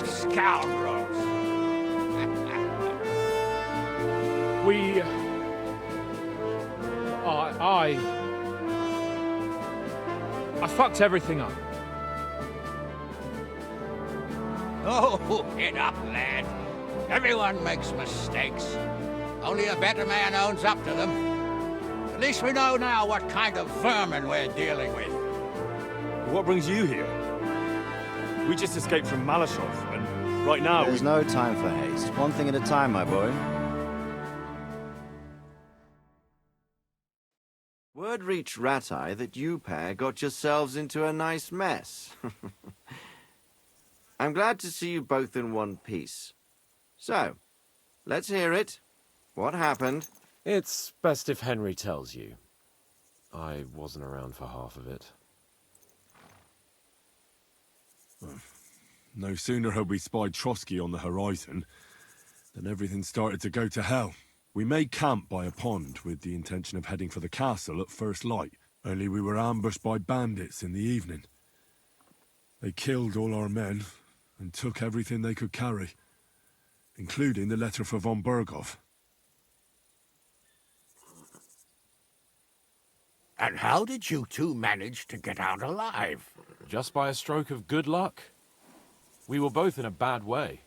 of scoundrels! I fucked everything up. Oh, get up, lad. Everyone makes mistakes. Only a better man owns up to them. At least we know now what kind of vermin we're dealing with. What brings you here? We just escaped from Malashov, and right now There's no time for haste. One thing at a time, my boy. Word reached Rat-Eye that you pair got yourselves into a nice mess. I'm glad to see you both in one piece. So, let's hear it. What happened? It's best if Henry tells you. I wasn't around for half of it. no sooner had we spied Trotsky on the horizon than everything started to go to hell. We made camp by a pond with the intention of heading for the castle at first light, only we were ambushed by bandits in the evening. They killed all our men and took everything they could carry, including the letter for von Berghoff. And how did you two manage to get out alive? Just by a stroke of good luck. We were both in a bad way.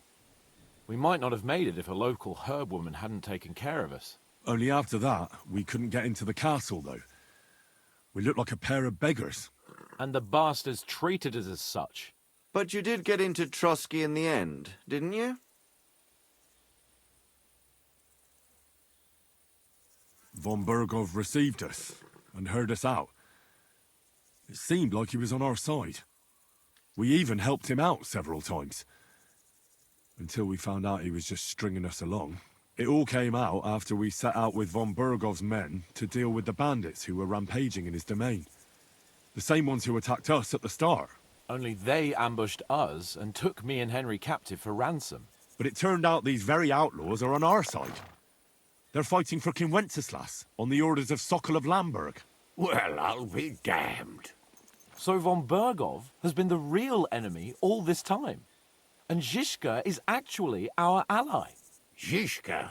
We might not have made it if a local herb woman hadn't taken care of us. Only after that, we couldn't get into the castle, though. We looked like a pair of beggars. And the bastards treated us as such. But you did get into Trotsky in the end, didn't you? Von Berghoff received us and heard us out. It seemed like he was on our side. We even helped him out several times. Until we found out he was just stringing us along. It all came out after we set out with von Berghoff's men to deal with the bandits who were rampaging in his domain. The same ones who attacked us at the start. Only they ambushed us and took me and Henry captive for ransom. But it turned out these very outlaws are on our side. They're fighting for King Wenceslas on the orders of Sokol of Lamberg. Well, I'll be damned. So von Berghoff has been the real enemy all this time. And Zhishka is actually our ally. Zhishka.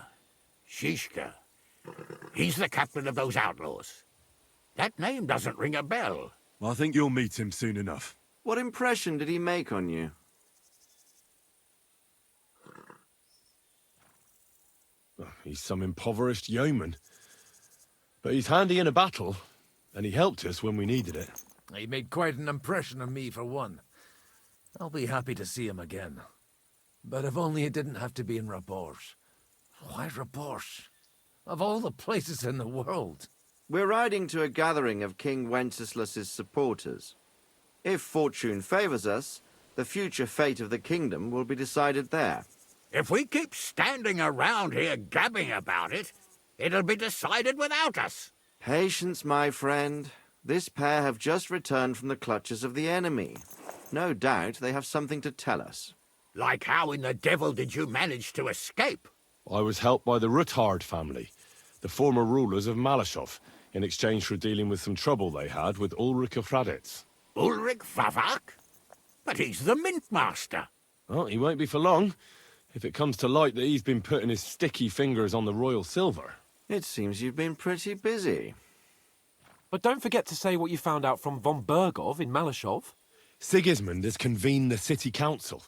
He's the captain of those outlaws. That name doesn't ring a bell. I think you'll meet him soon enough. What impression did he make on you? He's some impoverished yeoman. But he's handy in a battle, and he helped us when we needed it. He made quite an impression on me, for one. I'll be happy to see him again. But if only it didn't have to be in Raborge. Why Raborge? Of all the places in the world. We're riding to a gathering of King Wenceslas's supporters. If fortune favors us, the future fate of the kingdom will be decided there. If we keep standing around here gabbing about it, it'll be decided without us. Patience, my friend. This pair have just returned from the clutches of the enemy. No doubt they have something to tell us. Like how in the devil did you manage to escape? I was helped by the Ruthard family, the former rulers of Malashov, in exchange for dealing with some trouble they had with Ulrich of Raditz. Ulrich Vavak? But he's the mint master. Well, he won't be for long, if it comes to light that he's been putting his sticky fingers on the royal silver. It seems you've been pretty busy. But don't forget to say what you found out from von Berghoff in Malashov. Sigismund has convened the city council.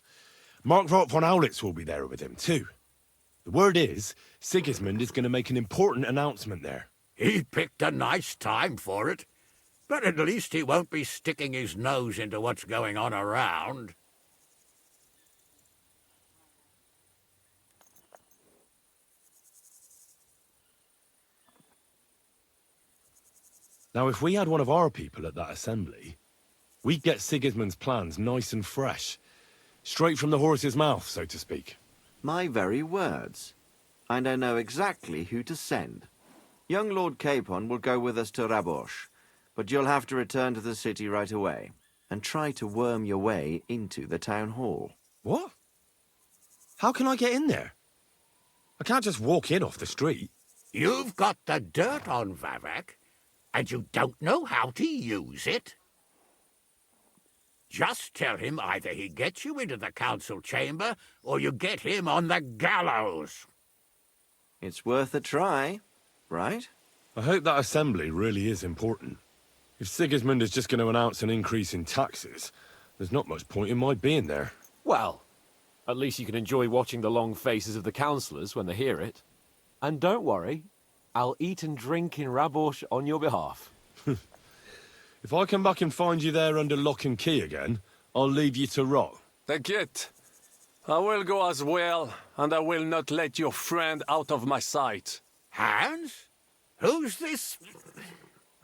Markvart von Aulitz will be there with him, too. The word is, Sigismund is going to make an important announcement there. He picked a nice time for it. But at least he won't be sticking his nose into what's going on around. Now, if we had one of our people at that assembly, we'd get Sigismund's plans nice and fresh. Straight from the horse's mouth, so to speak. My very words. And I know exactly who to send. Young Lord Capon will go with us to Rabosh, but you'll have to return to the city right away, and try to worm your way into the town hall. What? How can I get in there? I can't just walk in off the street. You've got the dirt on Vavak, and you don't know how to use it? Just tell him either he gets you into the council chamber, or you get him on the gallows. It's worth a try, right? I hope that assembly really is important. If Sigismund is just going to announce an increase in taxes, there's not much point in my being there. Well, at least you can enjoy watching the long faces of the councillors when they hear it. And don't worry, I'll eat and drink in Rabosh on your behalf. If I come back and find you there under lock and key again, I'll leave you to rot. Take it. I will go as well, and I will not let your friend out of my sight. Hans? Who's this?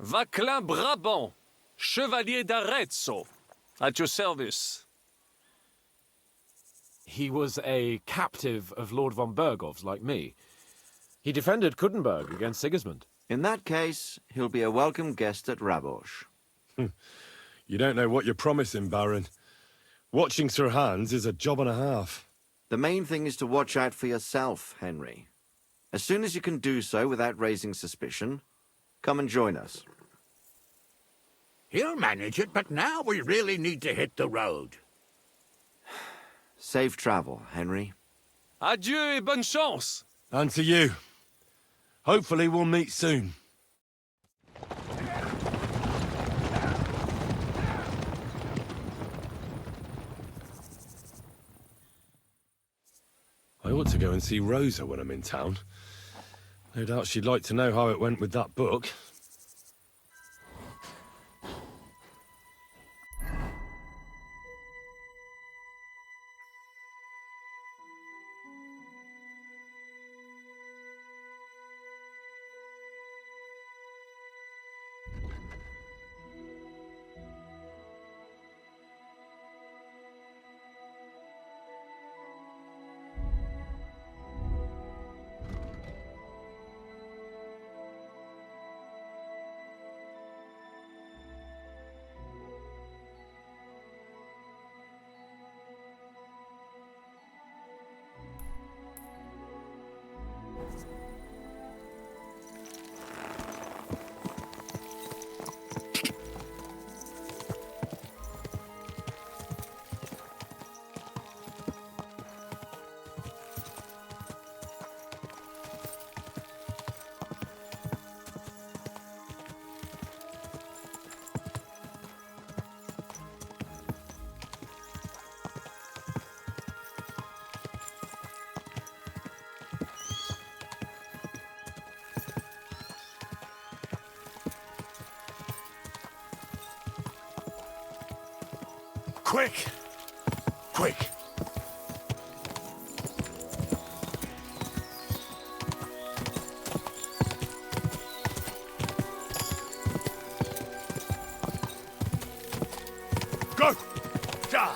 Vaclin Brabant, Chevalier d'Arezzo, at your service. He was a captive of Lord von Bergov's, like me. He defended Kuddenberg against Sigismund. In that case, he'll be a welcome guest at Rabosh. You don't know what you're promising, Baron. Watching Sir Hans is a job and a half. The main thing is to watch out for yourself, Henry. As soon as you can do so without raising suspicion, come and join us. He'll manage it, but now we really need to hit the road. Safe travel, Henry. Adieu et bonne chance! And to you. Hopefully we'll meet soon. I ought to go and see Rosa when I'm in town. No doubt she'd like to know how it went with that book. Quick! Quick! Go! Ja!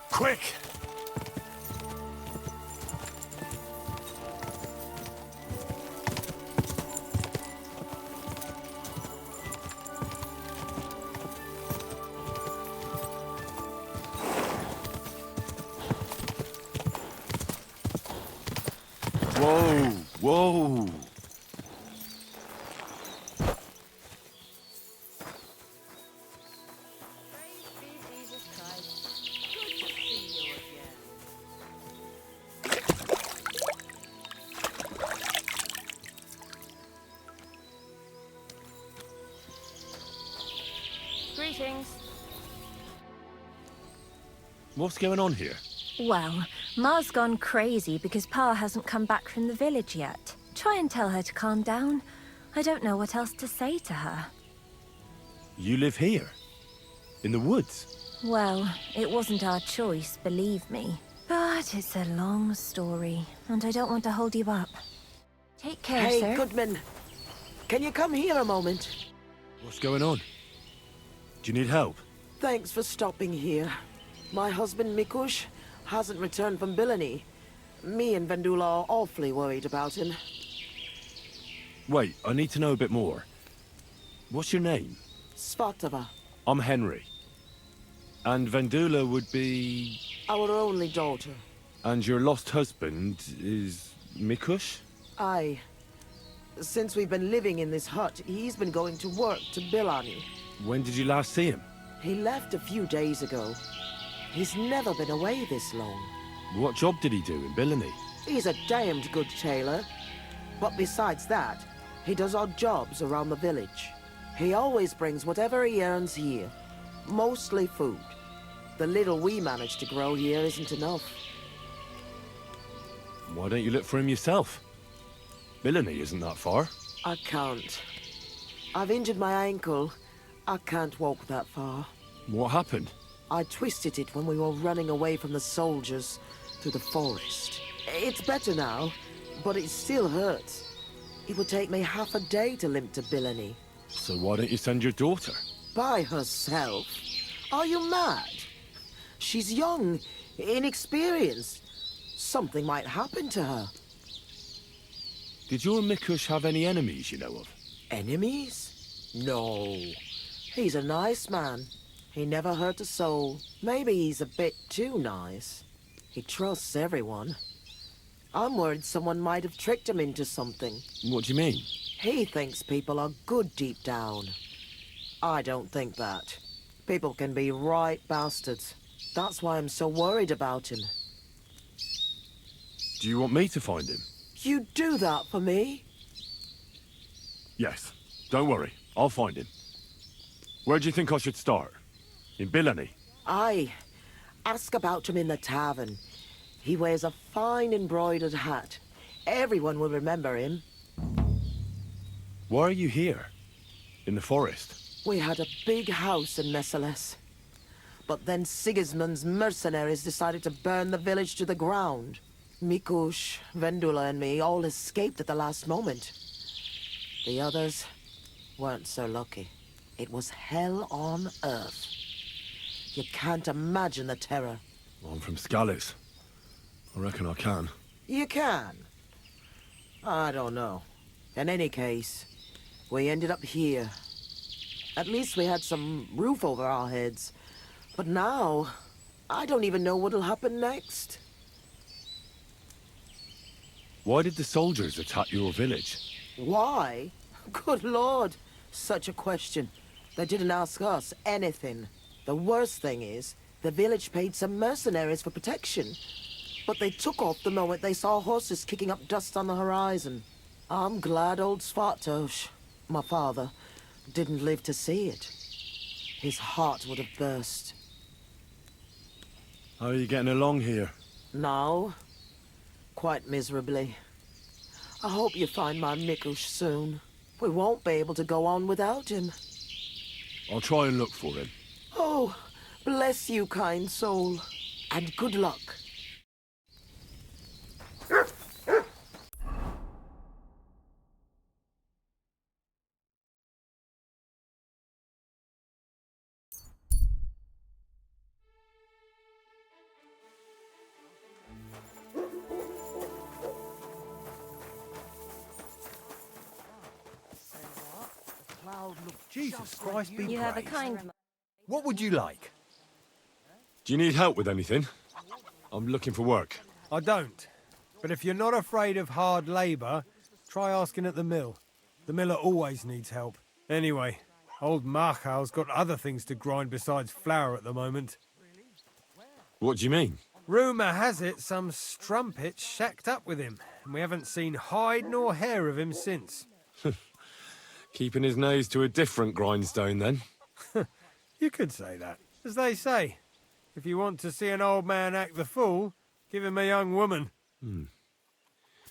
Quick! Whoa! Whoa! Praise be Jesus Christ. Good to see you again. Greetings. What's going on here? Well, Ma's gone crazy because Pa hasn't come back from the village yet. Try and tell her to calm down. I don't know what else to say to her. You live here? In the woods? Well, it wasn't our choice, believe me. But it's a long story, and I don't want to hold you up. Take care, Hey, sir. Goodman. Can you come here a moment? What's going on? Do you need help? Thanks for stopping here. My husband, Mikush, hasn't returned from Billany. Me and Vendula are awfully worried about him. Wait, I need to know a bit more. What's your name? Svartava, I'm Henry. And Vendula would be... our only daughter. And your lost husband is... Mikush? Aye. Since we've been living in this hut, he's been going to work to Bilani. When did you last see him? He left a few days ago. He's never been away this long. What job did he do in Billany? He's a damned good tailor. But besides that, he does odd jobs around the village. He always brings whatever he earns here. Mostly food. The little we manage to grow here isn't enough. Why don't you look for him yourself? Billany isn't that far. I can't. I've injured my ankle. I can't walk that far. What happened? I twisted it when we were running away from the soldiers through the forest. It's better now, but it still hurts. It would take me half a day to limp to Billany. So why don't you send your daughter? By herself? Are you mad? She's young, inexperienced. Something might happen to her. Did your Mikush have any enemies you know of? Enemies? No. He's a nice man. He never hurt a soul. Maybe he's a bit too nice. He trusts everyone. I'm worried someone might have tricked him into something. What do you mean? He thinks people are good deep down. I don't think that. People can be right bastards. That's why I'm so worried about him. Do you want me to find him? You do that for me? Yes. Don't worry. I'll find him. Where do you think I should start? In Billany? Aye. Ask about him in the tavern. He wears a fine embroidered hat. Everyone will remember him. Why are you here? In the forest? We had a big house in Messales. But then Sigismund's mercenaries decided to burn the village to the ground. Mikush, Vendula and me all escaped at the last moment. The others weren't so lucky. It was hell on earth. You can't imagine the terror. I'm from Scalis. I reckon I can. You can? I don't know. In any case, we ended up here. At least we had some roof over our heads. But now, I don't even know what'll happen next. Why did the soldiers attack your village? Why? Good Lord, such a question. They didn't ask us anything. The worst thing is, the village paid some mercenaries for protection. But they took off the moment they saw horses kicking up dust on the horizon. I'm glad old Svartosh, my father, didn't live to see it. His heart would have burst. How are you getting along here? Now, quite miserably. I hope you find my Mikush soon. We won't be able to go on without him. I'll try and look for him. Oh, bless you, kind soul. And good luck. Jesus Christ be You have a praised. kind... What would you like? Do you need help with anything? I'm looking for work. I don't. But if you're not afraid of hard labour, try asking at the mill. The miller always needs help. Anyway, old Marchal's got other things to grind besides flour at the moment. What do you mean? Rumour has it some strumpet's shacked up with him, and we haven't seen hide nor hair of him since. Keeping his nose to a different grindstone, then? You could say that. As they say, if you want to see an old man act the fool, give him a young woman.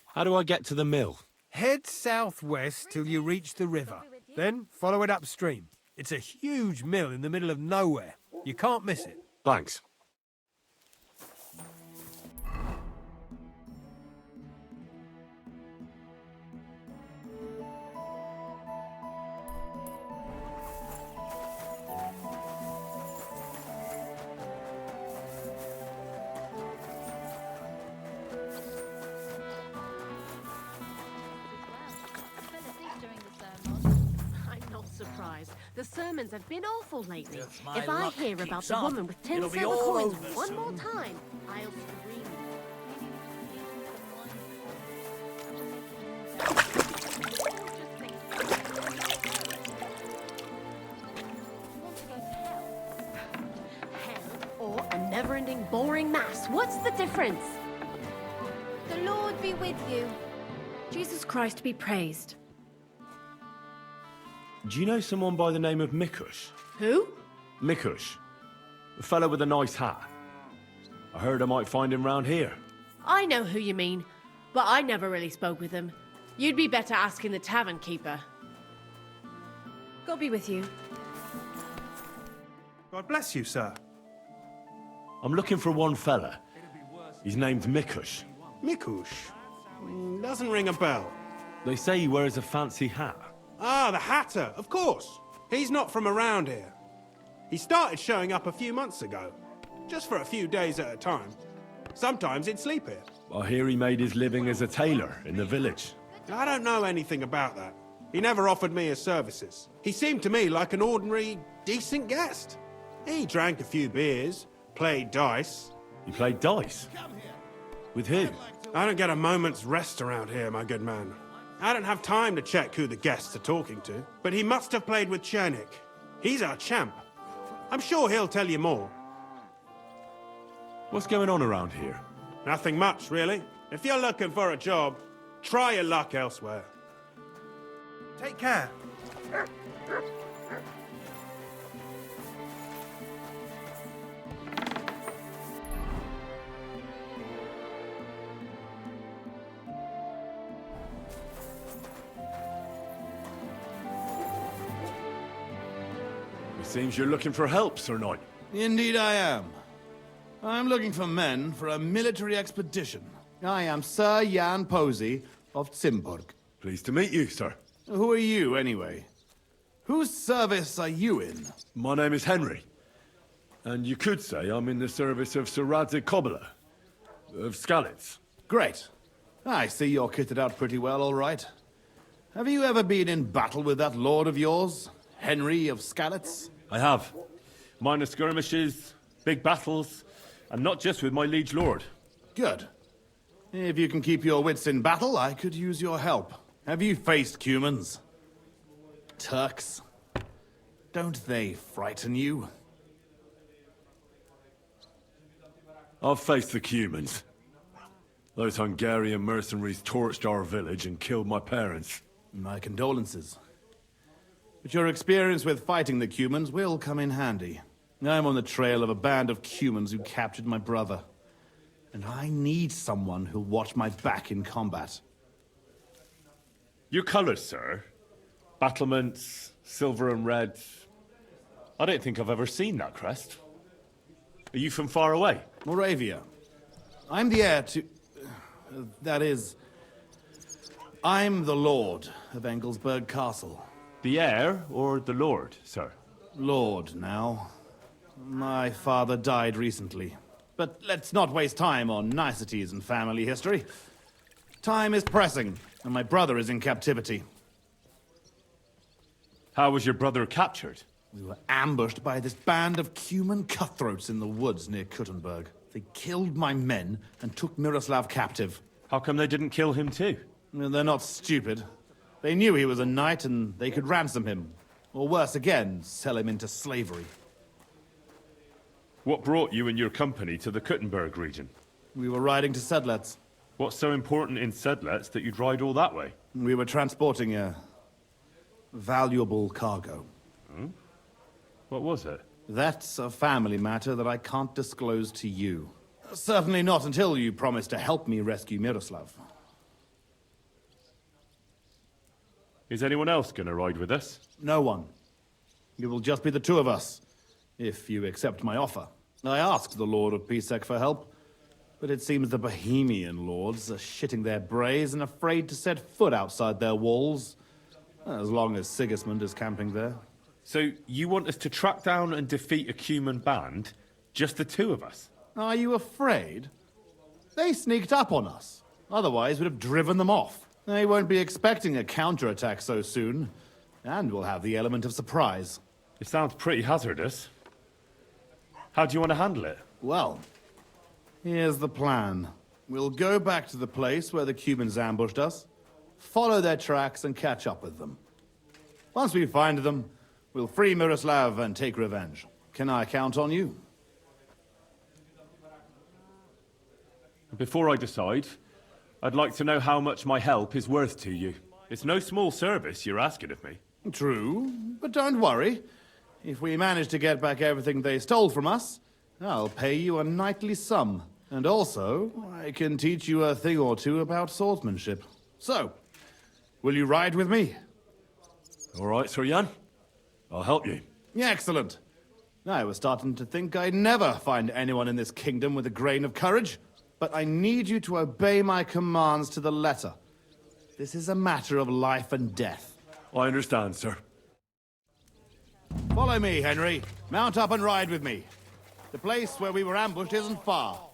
How do I get to the mill? Head southwest till you reach the river. Then follow it upstream. It's a huge mill in the middle of nowhere. You can't miss it. Thanks. I'm not surprised. The sermons have been awful lately. If my If I luck hear about keeps the up, woman with 10 it'll be silver all coins over one more soon. time, I'll scream. never-ending, boring mass. What's the difference? The Lord be with you. Jesus Christ be praised. Do you know someone by the name of Mikush? Who? Mikush. A fellow with a nice hat. I heard I might find him round here. I know who you mean, but I never really spoke with him. You'd be better asking the tavern keeper. God be with you. God bless you, sir. I'm looking for one fella. His name's Mikush. Mikush? Doesn't ring a bell. They say he wears a fancy hat. Ah, the Hatter, of course. He's not from around here. He started showing up a few months ago. Just for a few days at a time. Sometimes he'd sleep here. I hear he made his living as a tailor in the village. I don't know anything about that. He never offered me his services. He seemed to me like an ordinary, decent guest. He drank a few beers, played dice. He played dice? With who? I don't get a moment's rest around here, my good man. I don't have time to check who the guests are talking to, but he must have played with Chernik. He's our champ. I'm sure he'll tell you more. What's going on around here? Nothing much, really. If you're looking for a job, try your luck elsewhere. Take care. It seems you're looking for help, Sir Knight. Indeed I am. I'm looking for men for a military expedition. I am Sir Jan Posey of Zimburg. Pleased to meet you, sir. Who are you, anyway? Whose service are you in? My name is Henry. And you could say I'm in the service of Sir Radzik Kobyla, of Skalitz. Great. I see you're kitted out pretty well, all right. Have you ever been in battle with that lord of yours, Henry of Skalitz? I have. Minor skirmishes, big battles, and not just with my liege lord. Good. If you can keep your wits in battle, I could use your help. Have you faced Cumans? Turks? Don't they frighten you? I've faced the Cumans. Those Hungarian mercenaries torched our village and killed my parents. My condolences. But your experience with fighting the Cumans will come in handy. I'm on the trail of a band of Cumans who captured my brother. And I need someone who'll watch my back in combat. Your colours, sir? Battlements, silver and red. I don't think I've ever seen that crest. Are you from far away? Moravia. I'm the heir to... that is... I'm the Lord of Engelsberg Castle. The heir or the lord, sir? Lord, now. My father died recently. But let's not waste time on niceties and family history. Time is pressing, and my brother is in captivity. How was your brother captured? We were ambushed by this band of Cuman cutthroats in the woods near Kuttenberg. They killed my men and took Miroslav captive. How come they didn't kill him too? They're not stupid. They knew he was a knight and they could ransom him. Or worse again, sell him into slavery. What brought you and your company to the Kuttenberg region? We were riding to Sedlets. What's so important in Sedlets that you'd ride all that way? We were transporting a valuable cargo. Hmm? What was it? That's a family matter that I can't disclose to you. Certainly not until you promise to help me rescue Miroslav. Is anyone else gonna ride with us? No one. It will just be the two of us, if you accept my offer. I asked the Lord of Pisek for help, but it seems the Bohemian lords are shitting their brays and afraid to set foot outside their walls, as long as Sigismund is camping there. So you want us to track down and defeat a Cuman band, just the two of us? Are you afraid? They sneaked up on us. Otherwise, we'd have driven them off. They won't be expecting a counterattack so soon, and we'll have the element of surprise. It sounds pretty hazardous. How do you want to handle it? Well, here's the plan. We'll go back to the place where the Cumans ambushed us, follow their tracks and catch up with them. Once we find them, we'll free Miroslav and take revenge. Can I count on you? Before I decide, I'd like to know how much my help is worth to you. It's no small service you're asking of me. True, but don't worry. If we manage to get back everything they stole from us, I'll pay you a knightly sum. And also, I can teach you a thing or two about swordsmanship. So, will you ride with me? All right, Sir Jan. I'll help you. Yeah, excellent. I was starting to think I'd never find anyone in this kingdom with a grain of courage. But I need you to obey my commands to the letter. This is a matter of life and death. I understand, sir. Follow me, Henry. Mount up and ride with me. The place where we were ambushed isn't far.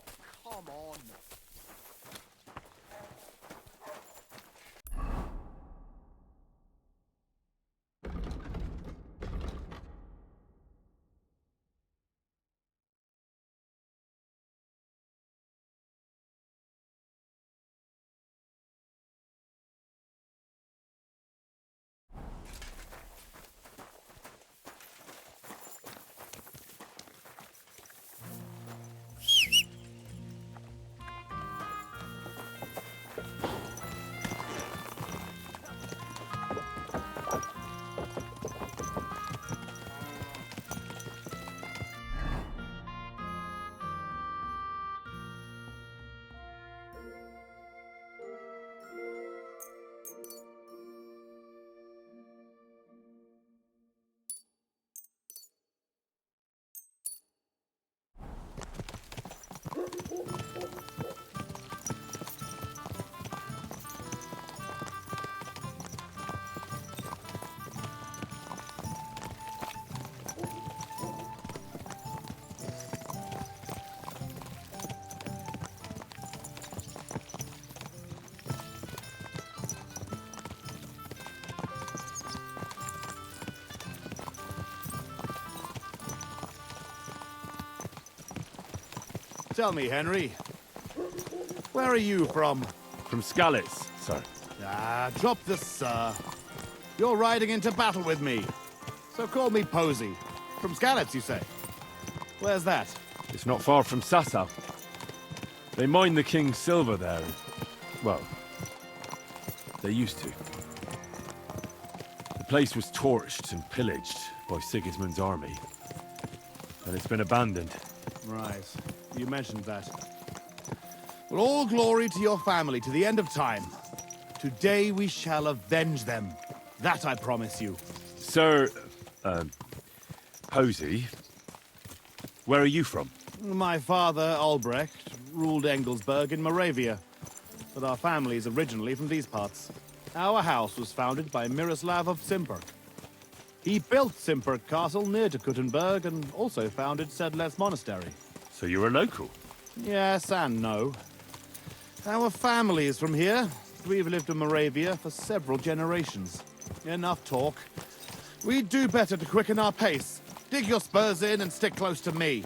Tell me, Henry, where are you from? From Skalitz, sir. Ah, drop the sir. You're riding into battle with me. So call me Posey. From Skalitz, you say? Where's that? It's not far from Sasau. They mine the king's silver there. Well, they used to. The place was torched and pillaged by Sigismund's army. And it's been abandoned. Right. You mentioned that. Well, all glory to your family to the end of time. Today we shall avenge them. That I promise you. Sir, Posey, where are you from? My father, Albrecht, ruled Engelsberg in Moravia. But our family is originally from these parts. Our house was founded by Miroslav of Simperk. He built Simperk Castle near to Kuttenberg and also founded Sedles Monastery. So you're a local? Yes and no. Our family is from here. We've lived in Moravia for several generations. Enough talk. We'd do better to quicken our pace. Dig your spurs in and stick close to me.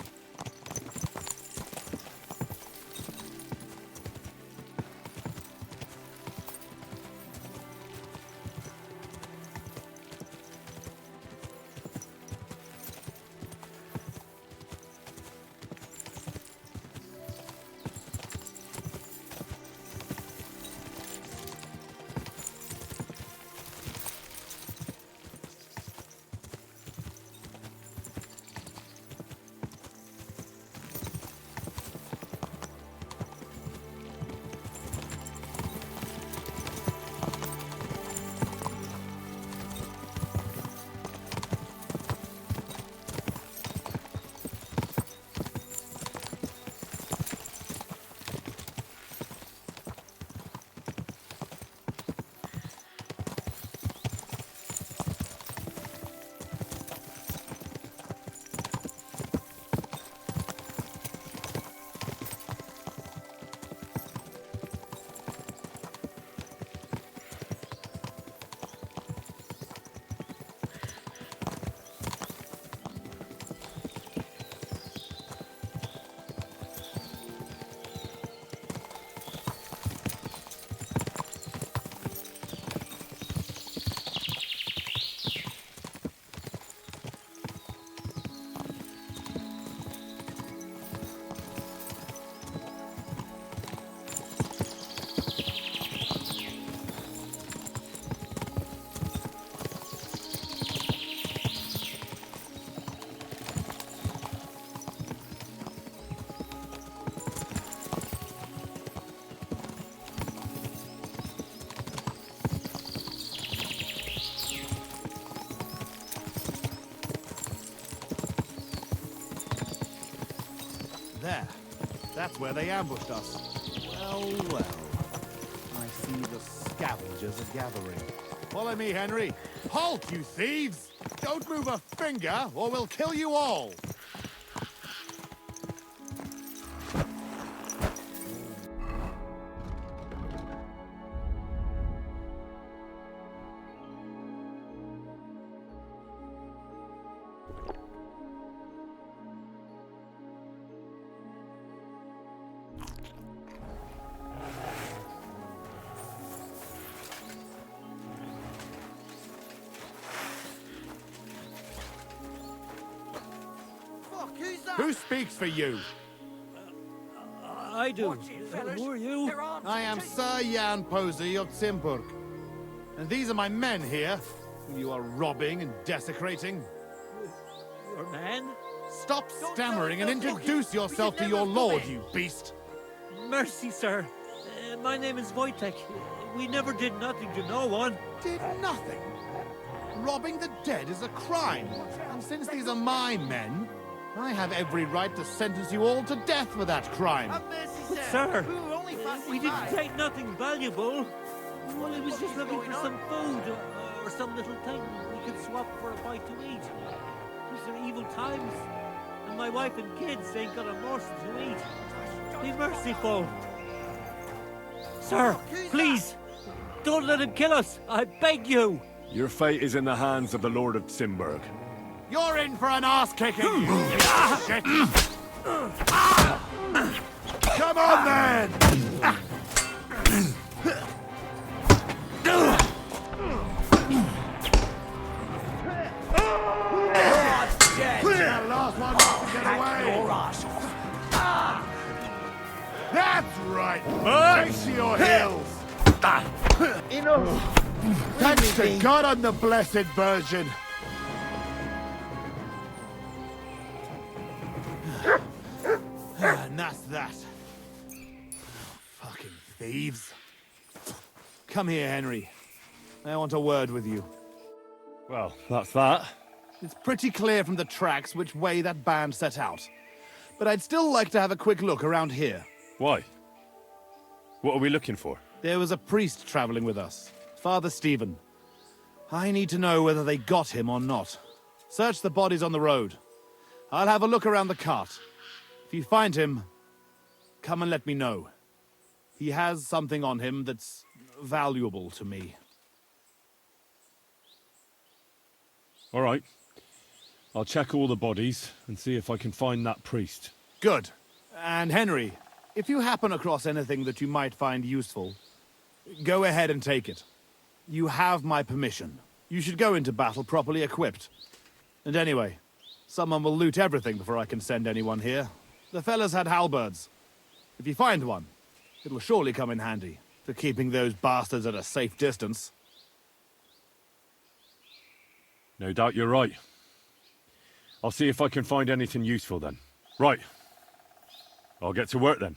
There. That's where they ambushed us. Well, well. I see the scavengers are gathering. Follow me, Henry. Halt, you thieves! Don't move a finger, or we'll kill you all! Who speaks for you? I do. Who are you? I am Sir Jan Posey of Zimburg. And these are my men here, who you are robbing and desecrating. Your man? Stop stammering and introduce yourself to your lord, you beast! Mercy, sir. My name is Wojtek. We never did nothing to no one. Did nothing? Robbing the dead is a crime. And since these are my men, I have every right to sentence you all to death for that crime. But sir, we didn't take nothing valuable. Well, it was just looking for some food or some little thing we could swap for a bite to eat. These are evil times, and my wife and kids ain't got a morsel to eat. Be merciful. Sir, please, don't let him kill us. I beg you. Your fate is in the hands of the Lord of Zimburg. You're in for an ass-kicking, you piece of shit! Come on, then! That last one wants to get away! That's right! Face to your heels! Thanks to God on the Blessed Virgin! And that's that. Fucking thieves. Come here, Henry. I want a word with you. Well, that's that. It's pretty clear from the tracks which way that band set out. But I'd still like to have a quick look around here. Why? What are we looking for? There was a priest traveling with us, Father Stephen. I need to know whether they got him or not. Search the bodies on the road. I'll have a look around the cart. If you find him, come and let me know. He has something on him that's valuable to me. All right. I'll check all the bodies and see if I can find that priest. Good. And Henry, if you happen across anything that you might find useful, go ahead and take it. You have my permission. You should go into battle properly equipped. And anyway, someone will loot everything before I can send anyone here. The fellas had halberds. If you find one, it'll surely come in handy for keeping those bastards at a safe distance. No doubt you're right. I'll see if I can find anything useful then. Right. I'll get to work then.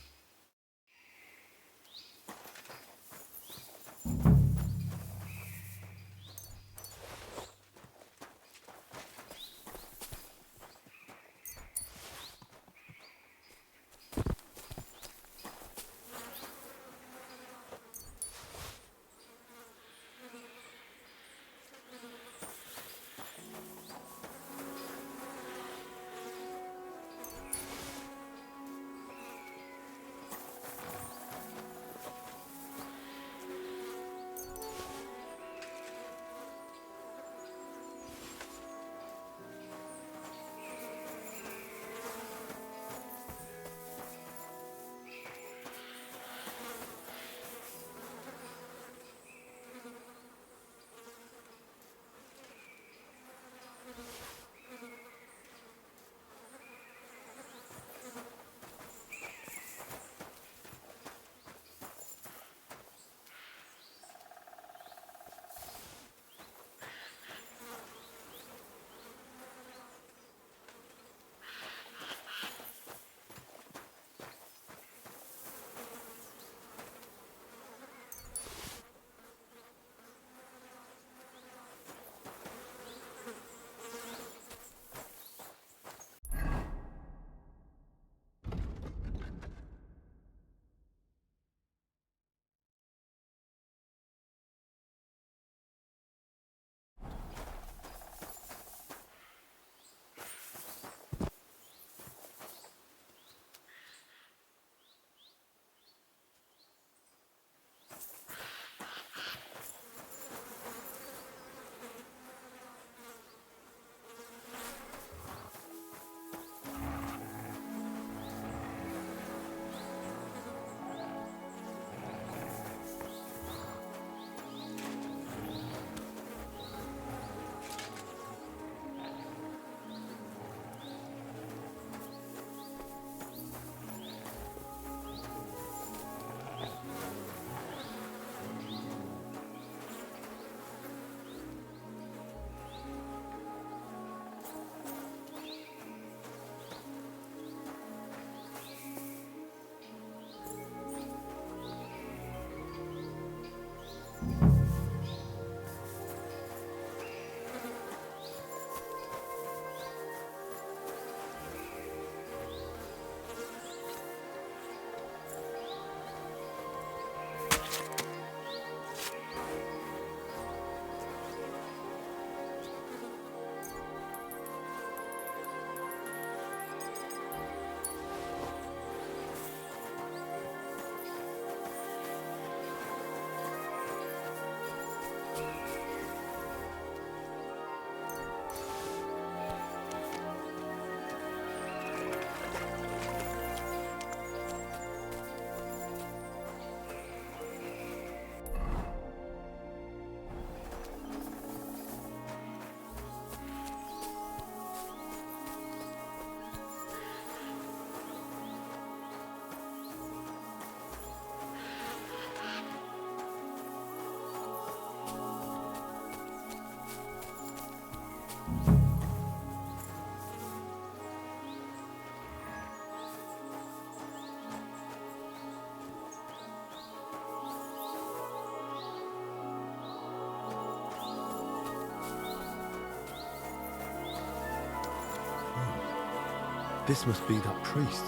This must be that priest.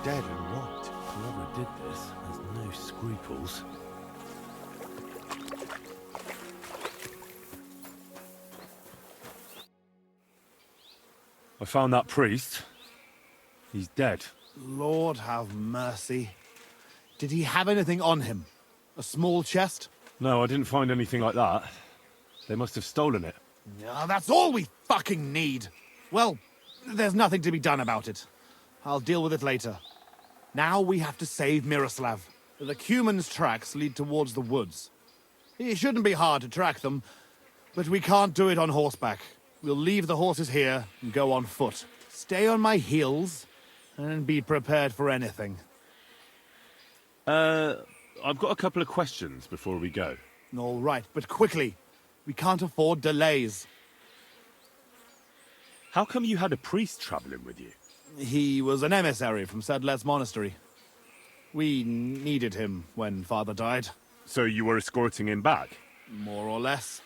Dead and right. Whoever did this has no scruples. I found that priest. He's dead. Lord have mercy. Did he have anything on him? A small chest? No, I didn't find anything like that. They must have stolen it. Yeah, that's all we fucking need. Well, there's nothing to be done about it. I'll deal with it later. Now we have to save Miroslav. The Cuman's tracks lead towards the woods. It shouldn't be hard to track them, but we can't do it on horseback. We'll leave the horses here and go on foot. Stay on my heels and be prepared for anything. I've got a couple of questions before we go. All right, but quickly. We can't afford delays. How come you had a priest traveling with you? He was an emissary from Sedlet's monastery. We needed him when Father died. So you were escorting him back? More or less.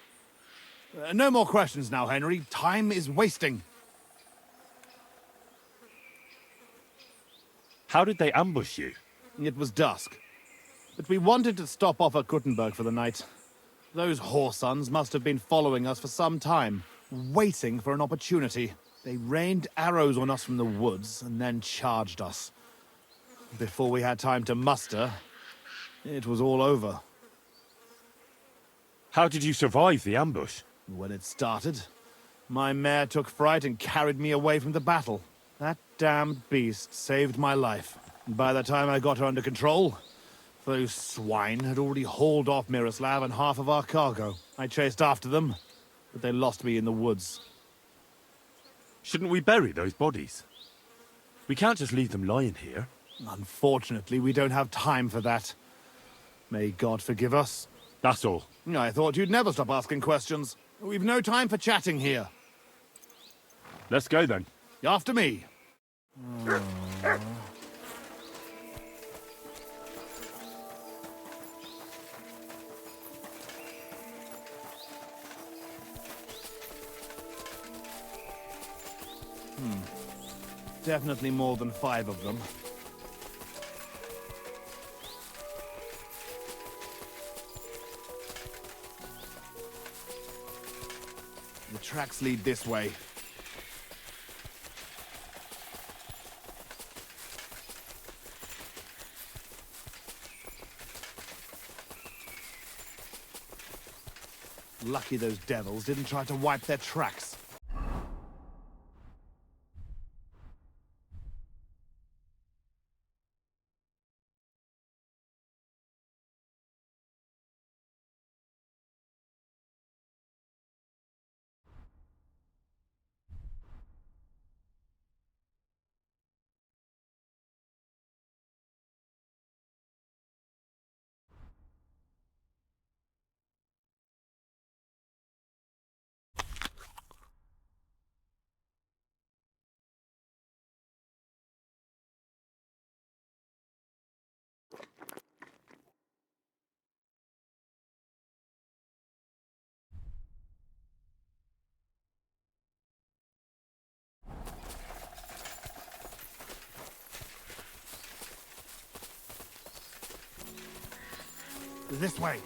No more questions now, Henry. Time is wasting. How did they ambush you? It was dusk. But we wanted to stop off at Kuttenberg for the night. Those whoresons must have been following us for some time, waiting for an opportunity. They rained arrows on us from the woods and then charged us. Before we had time to muster, it was all over. How did you survive the ambush? When it started, my mare took fright and carried me away from the battle. That damned beast saved my life. And by the time I got her under control, those swine had already hauled off Miroslav and half of our cargo. I chased after them, but they lost me in the woods. Shouldn't we bury those bodies? We can't just leave them lying here. Unfortunately, we don't have time for that. May God forgive us. That's all. I thought you'd never stop asking questions. We've no time for chatting here. Let's go then. After me. Definitely more than 5 of them. The tracks lead this way. Lucky those devils didn't try to wipe their tracks. This way.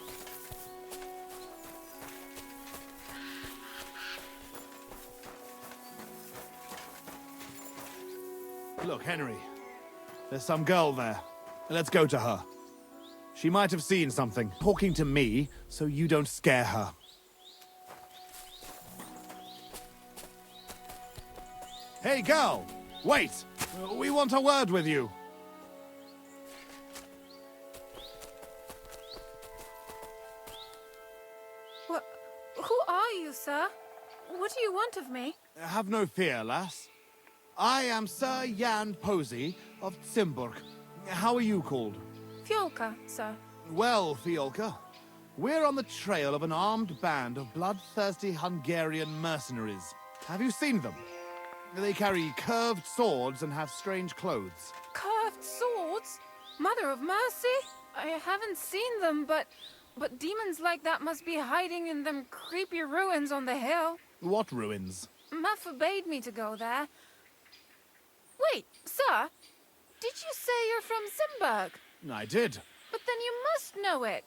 Look, Henry. There's some girl there. Let's go to her. She might have seen something, talking to me, so you don't scare her. Hey, girl! Wait! We want a word with you. Who are you, sir? What do you want of me? Have no fear, lass. I am Sir Jan Posey of Zimburg. How are you called? Fiolka, sir. Well, Fiolka, we're on the trail of an armed band of bloodthirsty Hungarian mercenaries. Have you seen them? They carry curved swords and have strange clothes. Curved swords? Mother of mercy? I haven't seen them, but demons like that must be hiding in them creepy ruins on the hill. What ruins? Ma forbade me to go there. Wait, sir, did you say you're from Simburg? I did. But then you must know it.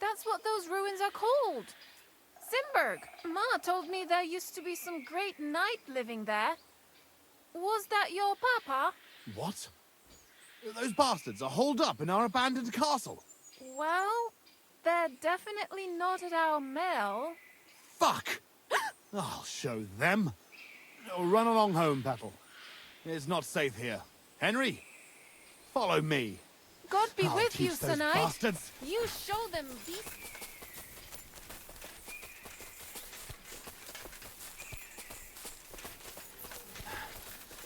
That's what those ruins are called. Simburg. Ma told me there used to be some great knight living there. Was that your papa? What? Those bastards are holed up in our abandoned castle. Well, they're definitely not at our mill. Fuck! I'll show them. Oh, run along home, Petal. It's not safe here. Henry, follow me. God be I'll with you, teach those Sir Knight. bastards. You show them beasts.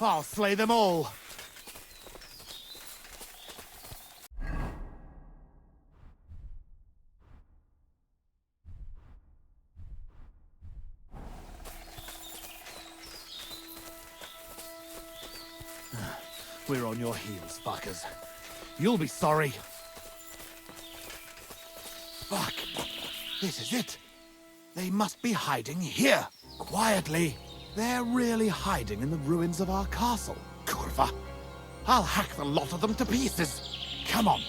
I'll slay them all. We're on your heels, fuckers. You'll be sorry. Fuck. This is it. They must be hiding here, quietly. They're really hiding in the ruins of our castle. Kurva. I'll hack the lot of them to pieces. Come on.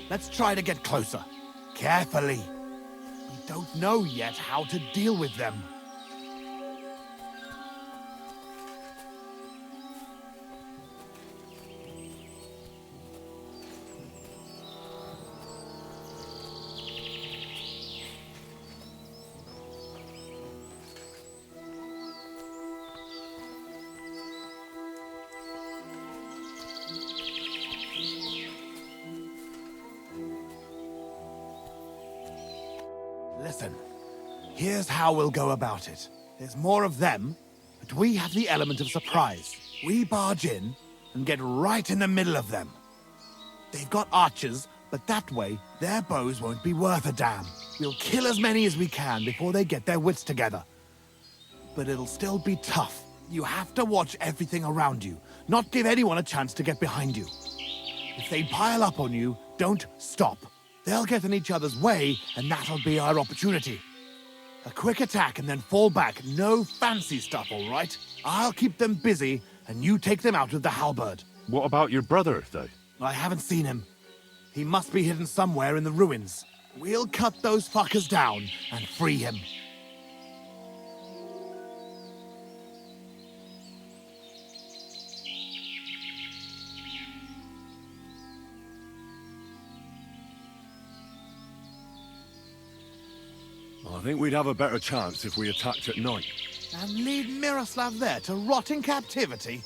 Let's try to get closer. Carefully. We don't know yet how to deal with them. Listen, here's how we'll go about it. There's more of them, but we have the element of surprise. We barge in and get right in the middle of them. They've got archers, but that way, their bows won't be worth a damn. We'll kill as many as we can before they get their wits together. But it'll still be tough. You have to watch everything around you, not give anyone a chance to get behind you. If they pile up on you, don't stop. They'll get in each other's way, and that'll be our opportunity. A quick attack and then fall back. No fancy stuff, all right? I'll keep them busy, and you take them out with the halberd. What about your brother, though? I haven't seen him. He must be hidden somewhere in the ruins. We'll cut those fuckers down and free him. I think we'd have a better chance if we attacked at night. And leave Miroslav there to rot in captivity?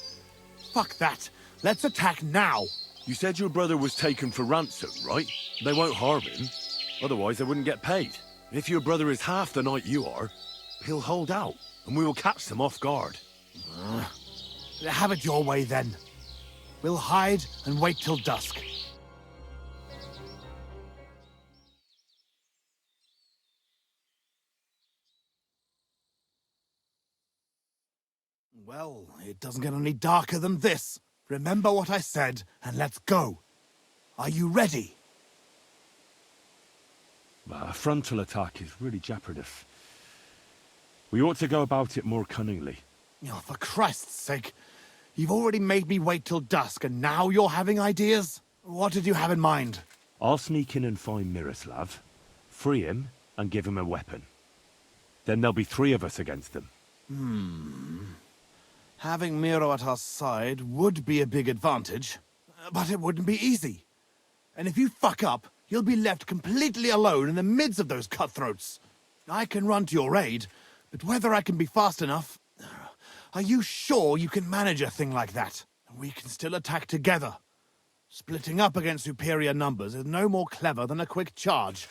Fuck that. Let's attack now. You said your brother was taken for ransom, right? They won't harm him. Otherwise, they wouldn't get paid. If your brother is half the knight you are, he'll hold out, and we will catch them off guard. Have it your way, then. We'll hide and wait till dusk. Well, it doesn't get any darker than this. Remember what I said, and let's go. Are you ready? A frontal attack is really jeopardous. We ought to go about it more cunningly. Oh, for Christ's sake. You've already made me wait till dusk, and now you're having ideas? What did you have in mind? I'll sneak in and find Miroslav, free him, and give him a weapon. Then there'll be 3 of us against them. Having Miro at our side would be a big advantage, but it wouldn't be easy. And if you fuck up, you'll be left completely alone in the midst of those cutthroats. I can run to your aid, but whether I can be fast enough... Are you sure you can manage a thing like that? We can still attack together. Splitting up against superior numbers is no more clever than a quick charge.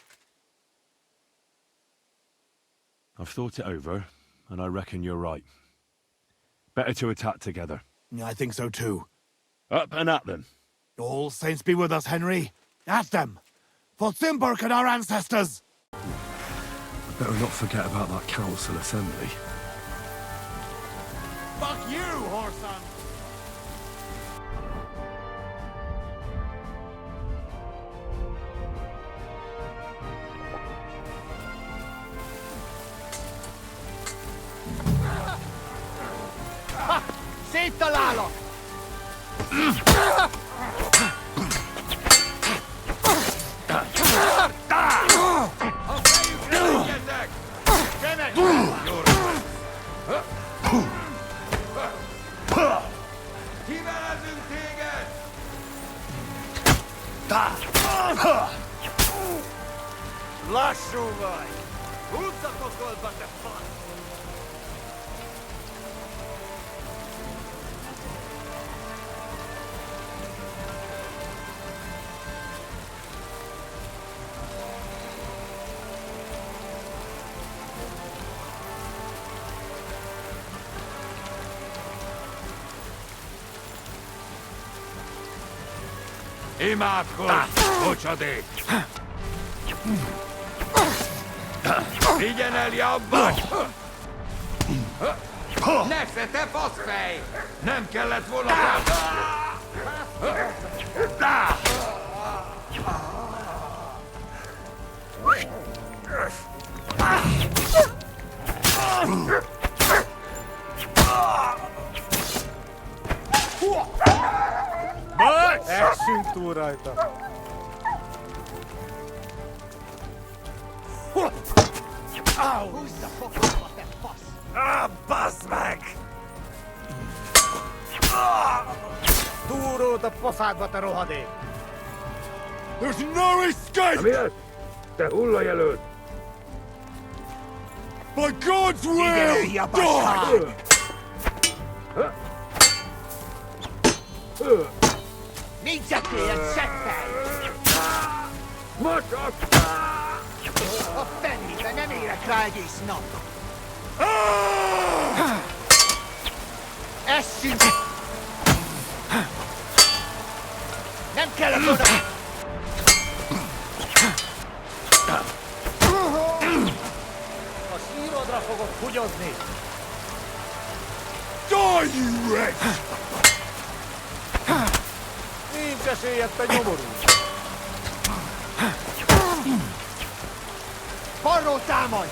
I've thought it over, and I reckon you're right. Better to attack together. I think so too. Up and at them. All saints be with us, Henry. At them. For Simburg and our ancestors. Better not forget about that council assembly. Fuck you, whoreson! Sito lalo! Kivelezünk téged! Lassú vagy! Húzz a pokolba, te fasz! Imádkozz, bocsadék! Vigyen el jobban! Nesze, te faszfej! Nem kellett volna... Essünk túl rajta! Húzz a pokolba, te fasz! Bassz meg! Túrót a pofádba, te rohadék! There's no escape! Mi ez? Te hullajelölt! By God's will! Die! Nincs ilyen seppel! Mocsak! A fennibe nem érek rá egész nap! Essünk! Nem kellett oda! A sírodra fogok hugyozni! Die, you wretch! Nincs esélyed, te nyomorú! Balról támadj!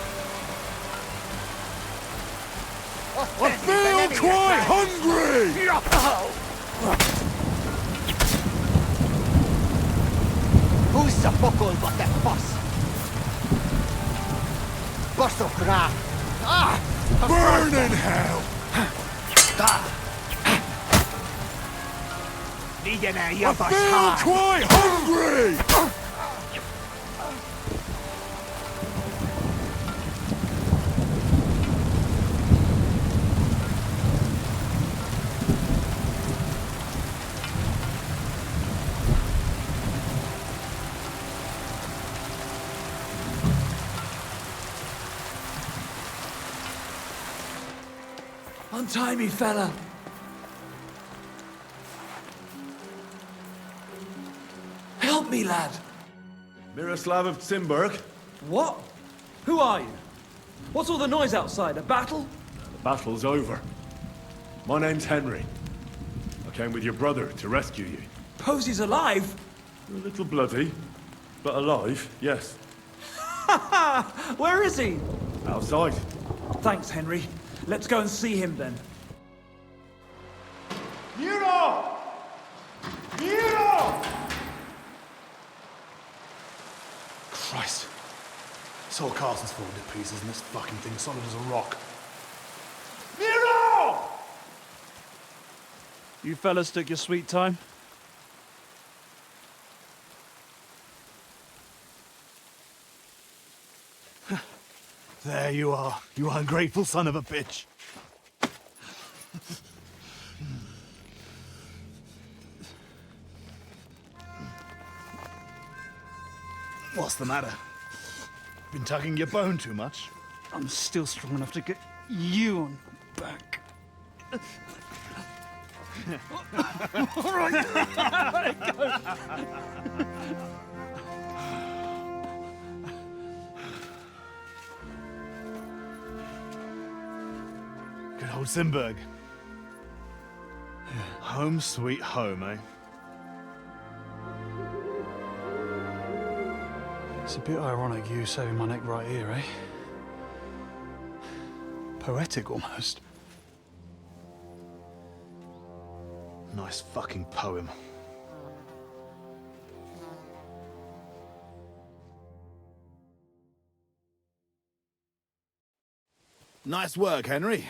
I feel quite hungry! Húzz a pokolba, te fasz! Baszok rá! Burn in hell! Vigyen el, I javas feel hár! quite hungry! Untie me, fella. Help me, lad. Miroslav of Timberg? What? Who are you? What's all the noise outside? A battle? The battle's over. My name's Henry. I came with your brother to rescue you. Posey's alive? You're a little bloody, but alive, yes. Where is he? Outside. Thanks, Henry. Let's go and see him then. Nero! Nero! Christ. This whole castle's falling to pieces and this fucking thing's solid as a rock. Nero! You fellas took your sweet time? There you are, you ungrateful son of a bitch. What's the matter? Been tugging your bone too much? I'm still strong enough to get you on back. All right. Good old Simberg. Home sweet home, eh? It's a bit ironic you saving my neck right here, eh? Poetic almost. Nice fucking poem. Nice work, Henry.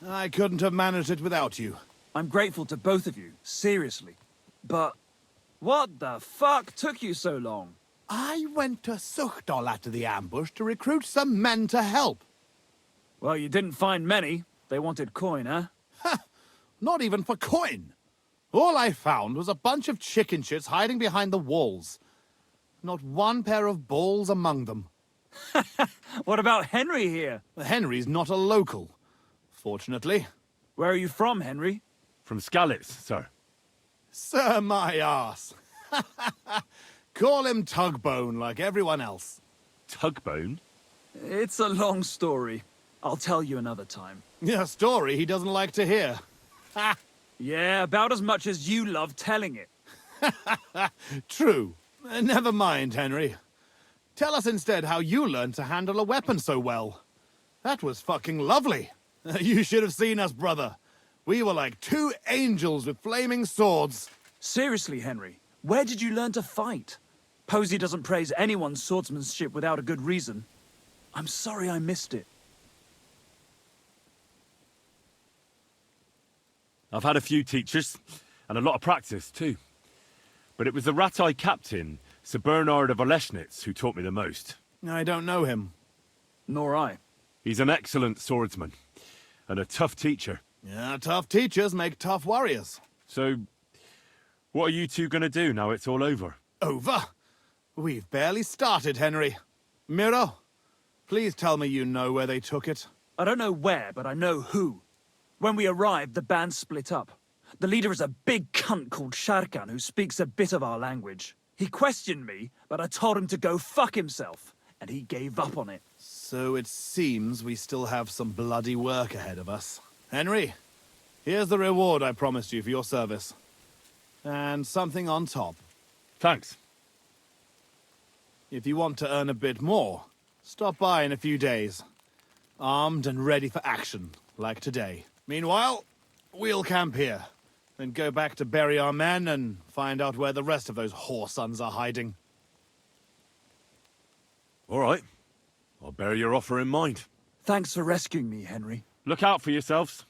I couldn't have managed it without you. I'm grateful to both of you, seriously. But what the fuck took you so long? I went to Suchdol after the ambush to recruit some men to help. Well, you didn't find many. They wanted coin, huh? Not even for coin. All I found was a bunch of chicken shits hiding behind the walls. Not one pair of balls among them. What about Henry here? Henry's not a local, fortunately. Where are you from, Henry? From Skalitz, sir. Sir, my arse. Call him Tugbone like everyone else. Tugbone? It's a long story. I'll tell you another time. A story he doesn't like to hear. Yeah, about as much as you love telling it. True. Never mind, Henry. Tell us instead how you learned to handle a weapon so well. That was fucking lovely. You should have seen us, brother. We were like two angels with flaming swords. Seriously, Henry, where did you learn to fight? Posey doesn't praise anyone's swordsmanship without a good reason. I'm sorry I missed it. I've had a few teachers, and a lot of practice, too. But it was the Ratai captain, Sir Bernard of Oleschnitz, who taught me the most. I don't know him. Nor I. He's an excellent swordsman, and a tough teacher. Yeah, tough teachers make tough warriors. So, what are you two gonna do now it's all over? Over? We've barely started, Henry. Miro, please tell me you know where they took it. I don't know where, but I know who. When we arrived, the band split up. The leader is a big cunt called Sharkan who speaks a bit of our language. He questioned me, but I told him to go fuck himself, and he gave up on it. So it seems we still have some bloody work ahead of us. Henry, here's the reward I promised you for your service. And something on top. Thanks. If you want to earn a bit more, stop by in a few days. Armed and ready for action, like today. Meanwhile, we'll camp here. Then go back to bury our men and find out where the rest of those whoresons are hiding. All right. I'll bear your offer in mind. Thanks for rescuing me, Henry. Look out for yourselves.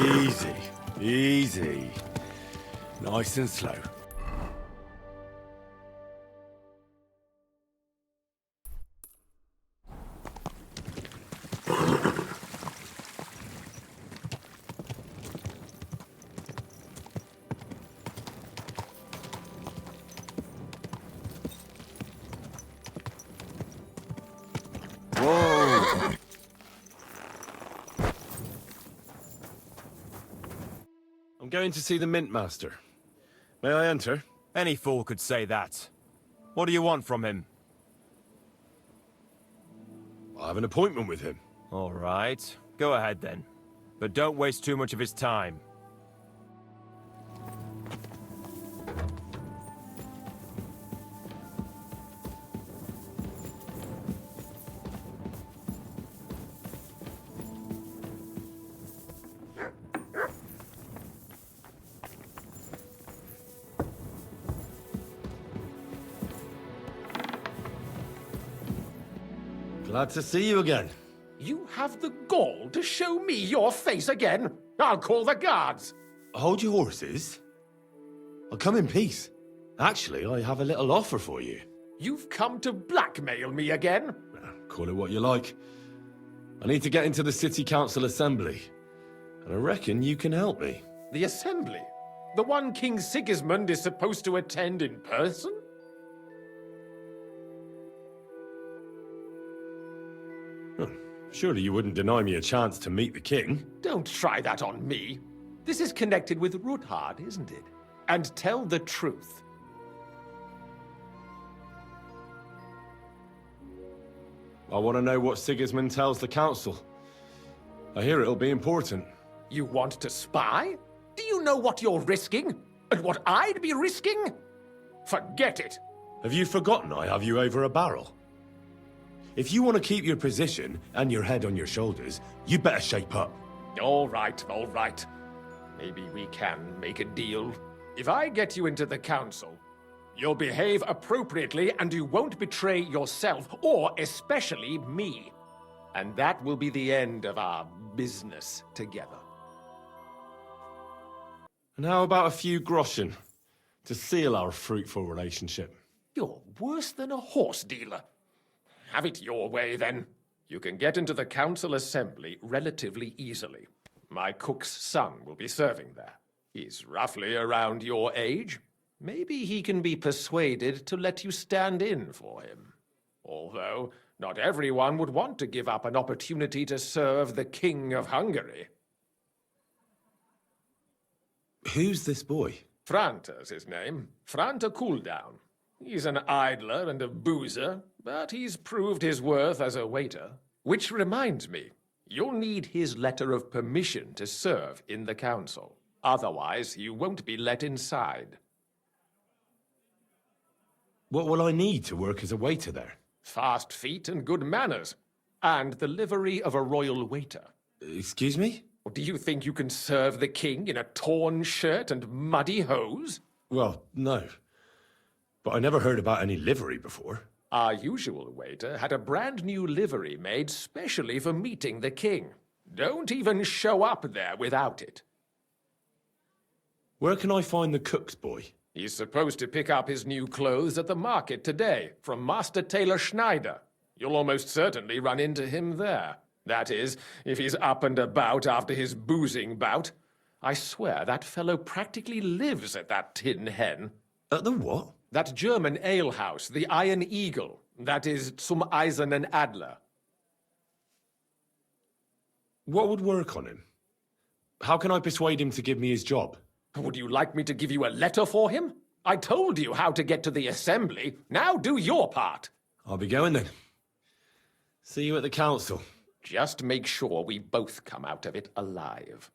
Easy, easy. Nice and slow. Whoa! I'm going to see the Mint Master. May I enter? Any fool could say that. What do you want from him? I have an appointment with him. All right. Go ahead then. But don't waste too much of his time. Glad to see you again. You have the gall to show me your face again? I'll call the guards. Hold your horses. I'll come in peace. Actually, I have a little offer for you. You've come to blackmail me again? Call it what you like. I need to get into the City Council Assembly, and I reckon you can help me. The Assembly? The one King Sigismund is supposed to attend in person? Surely you wouldn't deny me a chance to meet the king? Don't try that on me. This is connected with Ruthard, isn't it? And tell the truth. I want to know what Sigismund tells the council. I hear it'll be important. You want to spy? Do you know what you're risking? And what I'd be risking? Forget it. Have you forgotten I have you over a barrel? If you want to keep your position and your head on your shoulders, you better shape up. All right, all right. Maybe we can make a deal. If I get you into the council, you'll behave appropriately and you won't betray yourself, or especially me. And that will be the end of our business together. And how about a few groschen to seal our fruitful relationship? You're worse than a horse dealer. Have it your way, then. You can get into the council assembly relatively easily. My cook's son will be serving there. He's roughly around your age. Maybe he can be persuaded to let you stand in for him. Although, not everyone would want to give up an opportunity to serve the King of Hungary. Who's this boy? Franta's his name. Franta Cooldown. He's an idler and a boozer, but he's proved his worth as a waiter. Which reminds me, you'll need his letter of permission to serve in the council. Otherwise, you won't be let inside. What will I need to work as a waiter there? Fast feet and good manners. And the livery of a royal waiter. Excuse me? Do you think you can serve the king in a torn shirt and muddy hose? Well, no. But I never heard about any livery before. Our usual waiter had a brand new livery made specially for meeting the king. Don't even show up there without it. Where can I find the cook's boy? He's supposed to pick up his new clothes at the market today from Master Tailor Schneider. You'll almost certainly run into him there. That is, if he's up and about after his boozing bout. I swear that fellow practically lives at that Tin Hen. At the what? That German alehouse, the Iron Eagle. That is Zum Eisernen Adler. What would work on him? How can I persuade him to give me his job? Would you like me to give you a letter for him? I told you how to get to the assembly. Now do your part. I'll be going then. See you at the council. Just make sure we both come out of it alive.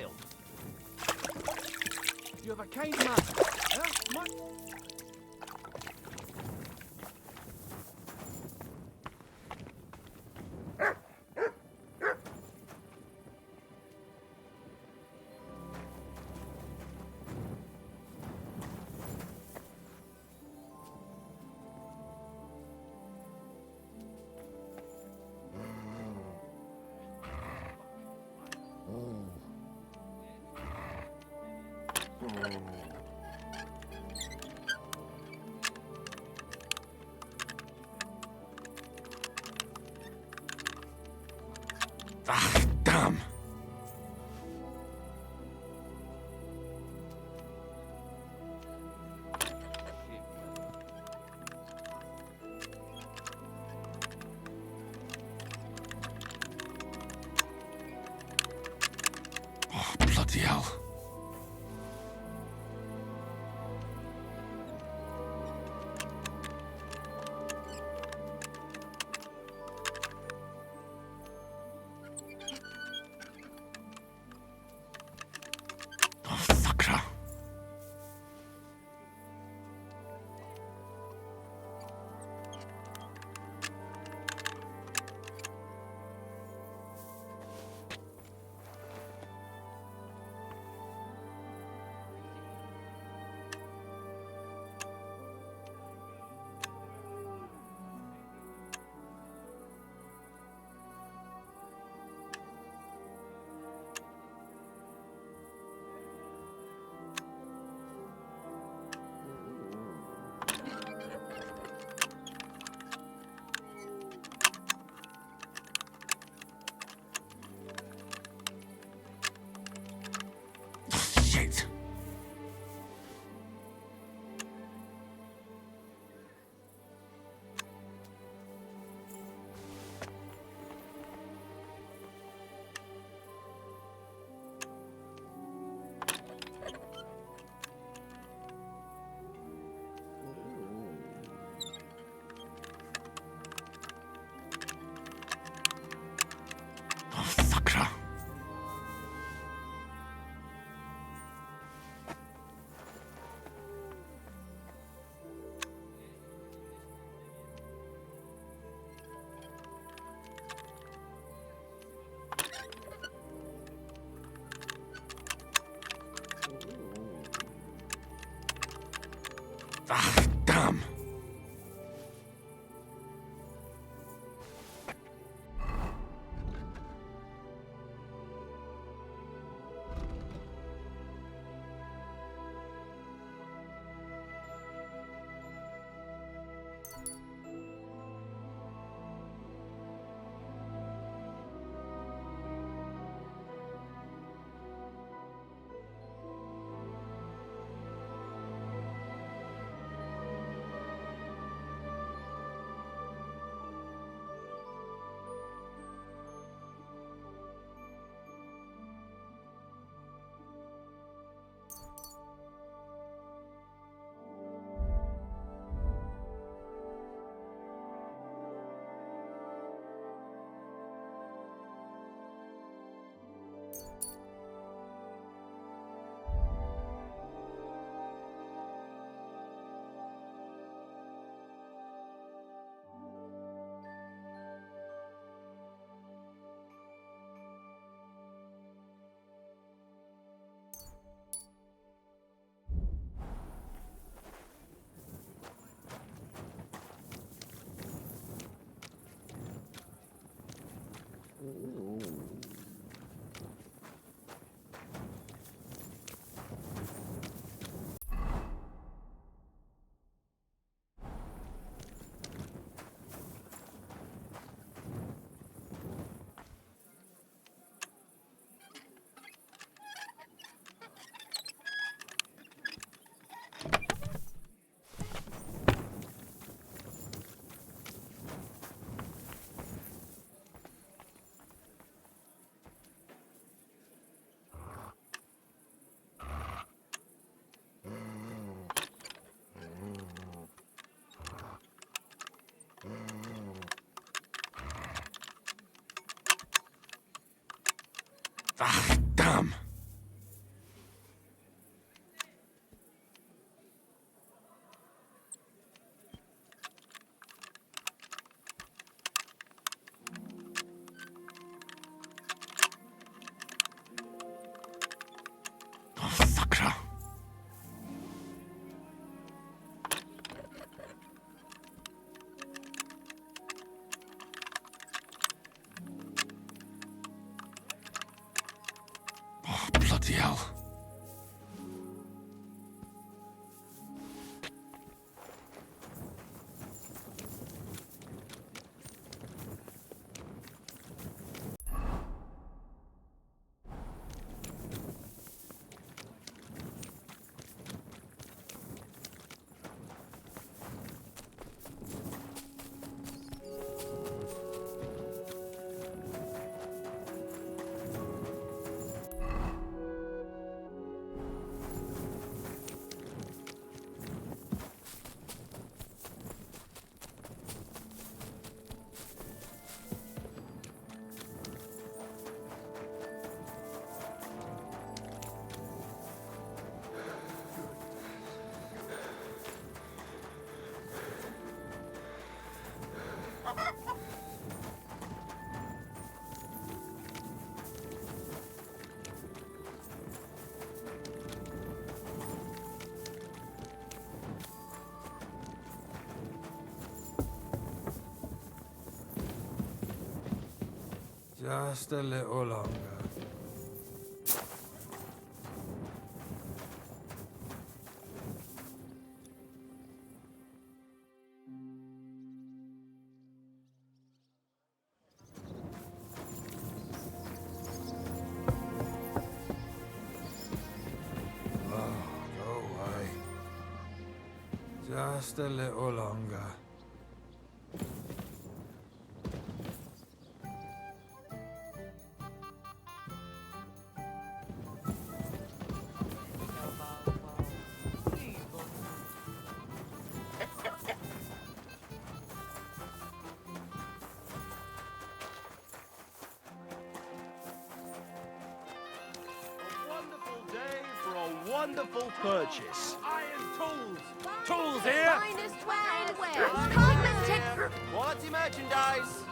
child. You have a kind master, huh? Ah, damn! Oh, bloody hell. Shit! Ah, damn! Ah, damn! Bloody hell. Just a little longer. Oh, go away. Just a little longer. Wonderful purchase. Iron tools! Tools here! Finest wares! Cartman take... Quality merchandise.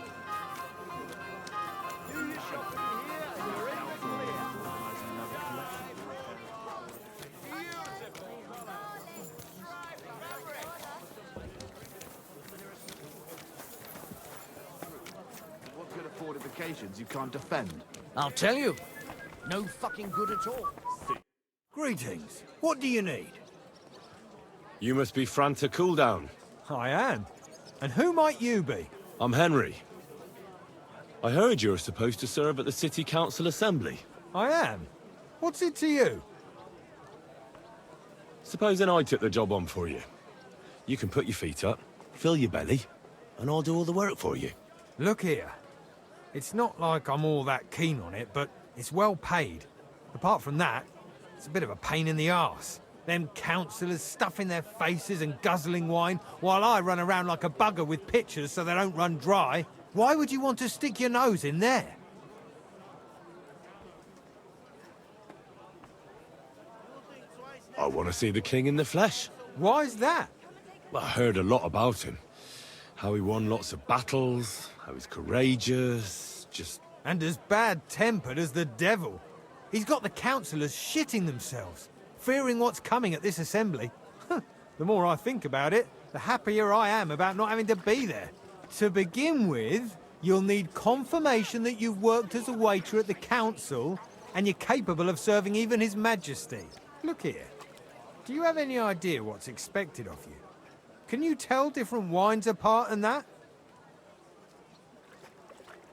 Do your shopping here and you're in the clear. What good are fortifications you can't defend? I'll tell you. No fucking good at all. Greetings. What do you need? You must be Franta Cooldown. I am. And who might you be? I'm Henry. I heard you're supposed to serve at the City Council Assembly. I am. What's it to you? Supposing I took the job on for you. You can put your feet up, fill your belly, and I'll do all the work for you. Look here. It's not like I'm all that keen on it, but it's well paid. Apart from that, it's a bit of a pain in the arse. Them councillors stuffing their faces and guzzling wine, while I run around like a bugger with pitchers so they don't run dry. Why would you want to stick your nose in there? I want to see the king in the flesh. Why's that? I heard a lot about him. How he won lots of battles, how he's courageous, just... And as bad-tempered as the devil. He's got the councillors shitting themselves, fearing what's coming at this assembly. The more I think about it, the happier I am about not having to be there. To begin with, you'll need confirmation that you've worked as a waiter at the council and you're capable of serving even His Majesty. Look here. Do you have any idea what's expected of you? Can you tell different wines apart and that?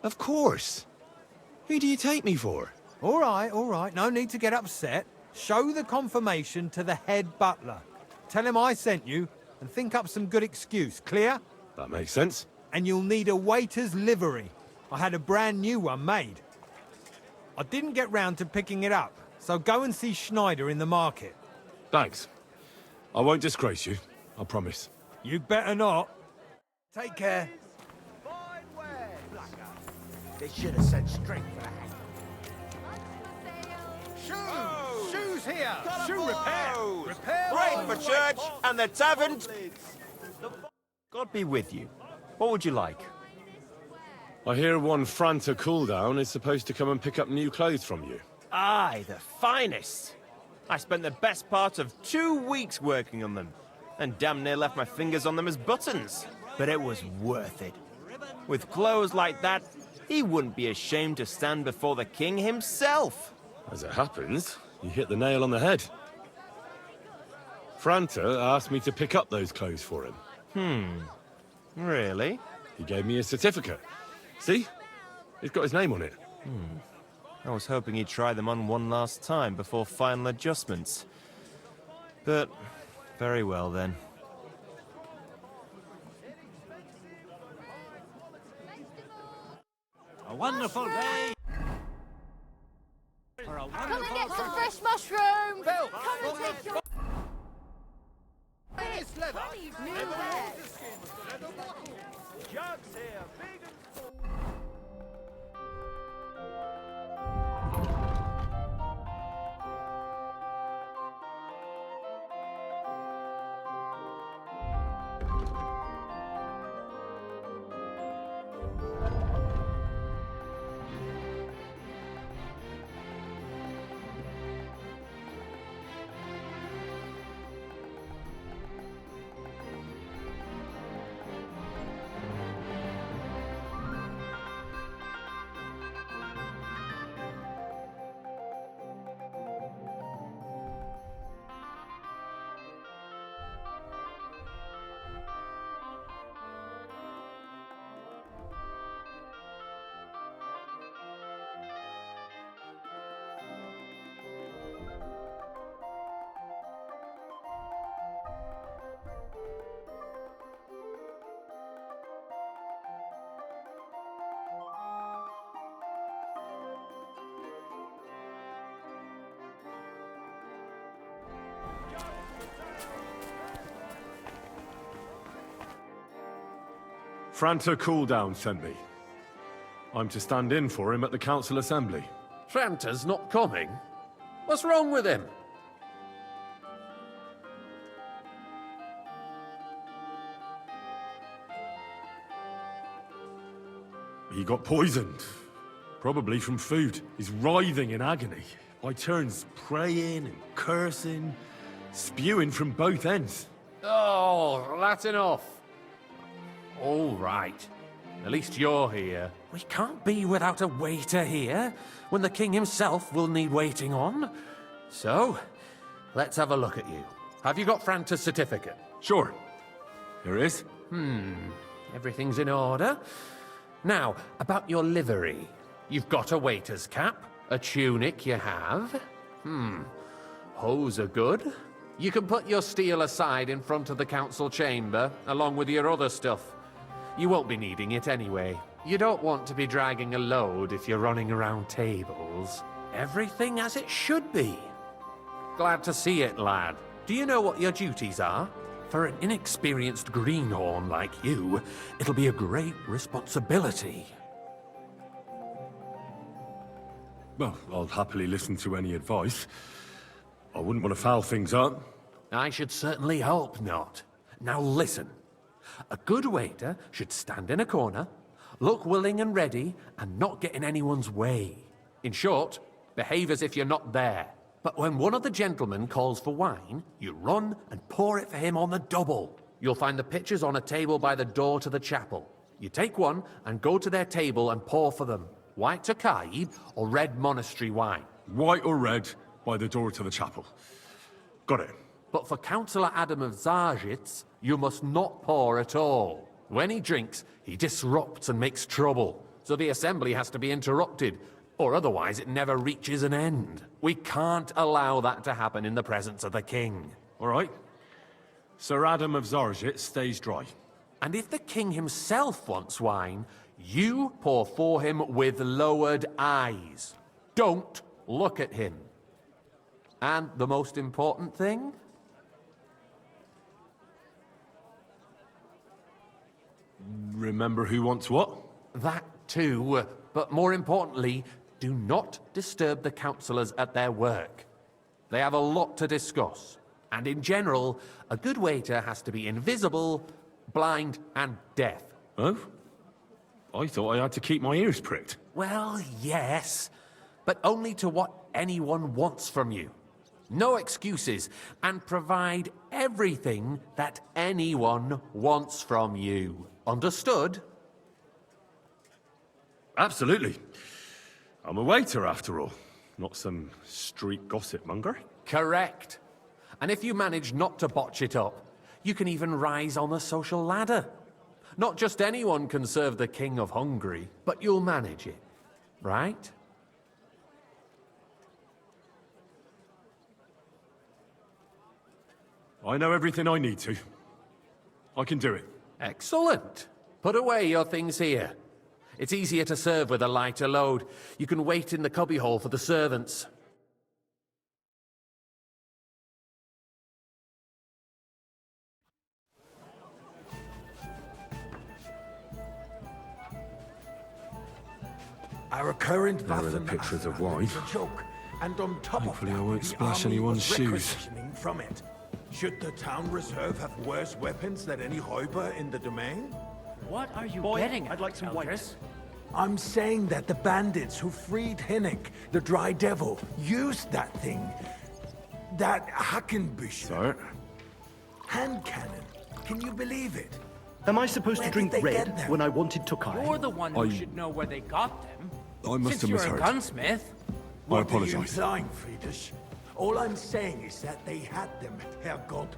Of course. Who do you take me for? All right. No need to get upset. Show the confirmation to the head butler. Tell him I sent you and think up some good excuse. Clear? That makes sense. And you'll need a waiter's livery. I had a brand new one made. I didn't get round to picking it up, so go and see Schneider in the market. Thanks. I won't disgrace you, I promise. You'd better not. Take care. They should have sent straight for the hang. Shoes here! Shoe repair! Great for church and the tavern. God be with you. What would you like? I hear one Franta Cooldown is supposed to come and pick up new clothes from you. Aye, the finest. I spent the best part of 2 weeks working on them, and damn near left my fingers on them as buttons. But it was worth it. With clothes like that, he wouldn't be ashamed to stand before the king himself. As it happens, You hit the nail on the head. Franta asked me to pick up those clothes for him. Really? He gave me a certificate. See? It's got his name on it. I was hoping he'd try them on one last time before final adjustments. But, very well then. A wonderful day. For a Come wonderful and get some day. fresh mushrooms! Come and take your... It's leather. New lead. Jugs here, big and full. Franta Cooldown sent me. I'm to stand in for him at the council assembly. Franta's not coming? What's wrong with him? He got poisoned. Probably from food. He's writhing in agony. By turns praying and cursing, spewing from both ends. Oh, that's enough. All right. At least you're here. We can't be without a waiter here, when the king himself will need waiting on. So, let's have a look at you. Have you got Franta's certificate? Sure. Here it is. Everything's in order. Now, about your livery. You've got a waiter's cap, a tunic you have. Hose are good. You can put your steel aside in front of the council chamber, along with your other stuff. You won't be needing it anyway. You don't want to be dragging a load if you're running around tables. Everything as it should be. Glad to see it, lad. Do you know what your duties are? For an inexperienced greenhorn like you, it'll be a great responsibility. Well, I'll happily listen to any advice. I wouldn't want to foul things up. I should certainly hope not. Now listen. A good waiter should stand in a corner, look willing and ready, and not get in anyone's way. In short, behave as if you're not there. But when one of the gentlemen calls for wine, you run and pour it for him on the double. You'll find the pitchers on a table by the door to the chapel. You take one and go to their table and pour for them. White Tokaib or red monastery wine. White or red by the door to the chapel. Got it. But for Councillor Adam of Zarjitz, you must not pour at all. When he drinks, he disrupts and makes trouble. So the assembly has to be interrupted, or otherwise it never reaches an end. We can't allow that to happen in the presence of the king. All right. Sir Adam of Zarjit stays dry. And if the king himself wants wine, you pour for him with lowered eyes. Don't look at him. And the most important thing? Remember who wants what? That too, but more importantly, do not disturb the councillors at their work. They have a lot to discuss. And in general, a good waiter has to be invisible, blind, and deaf. Oh? I thought I had to keep my ears pricked. Well, yes, but only to what anyone wants from you. No excuses, and provide everything that anyone wants from you. Understood? Absolutely. I'm a waiter, after all. Not some street gossip monger? Correct. And if you manage not to botch it up, you can even rise on the social ladder. Not just anyone can serve the King of Hungary, but you'll manage it, right? I know everything I need to. I can do it. Excellent. Put away your things here. It's easier to serve with a lighter load. You can wait in the cubbyhole for the servants. Our current There are the pictures of wine. is a joke, and on top Hopefully of that, I won't the splash army anyone's was shoes. requisitioning from it. Should the town reserve have worse weapons than any Räuber in the domain? What are you Boy, getting at, I'd like some Eldris? I'm saying that the bandits who freed Hinnik, the Dry Devil, used that thing. That Hackenbücher. Sir? Hand cannon. Can you believe it? Am I supposed Where to drink did they red get them? when I wanted Tokai? You're the one who should know where they got them. I must Since have you're misheard. a gunsmith. I What are you apologize. implying, Friedrich? All I'm saying is that they had them, Herrgott.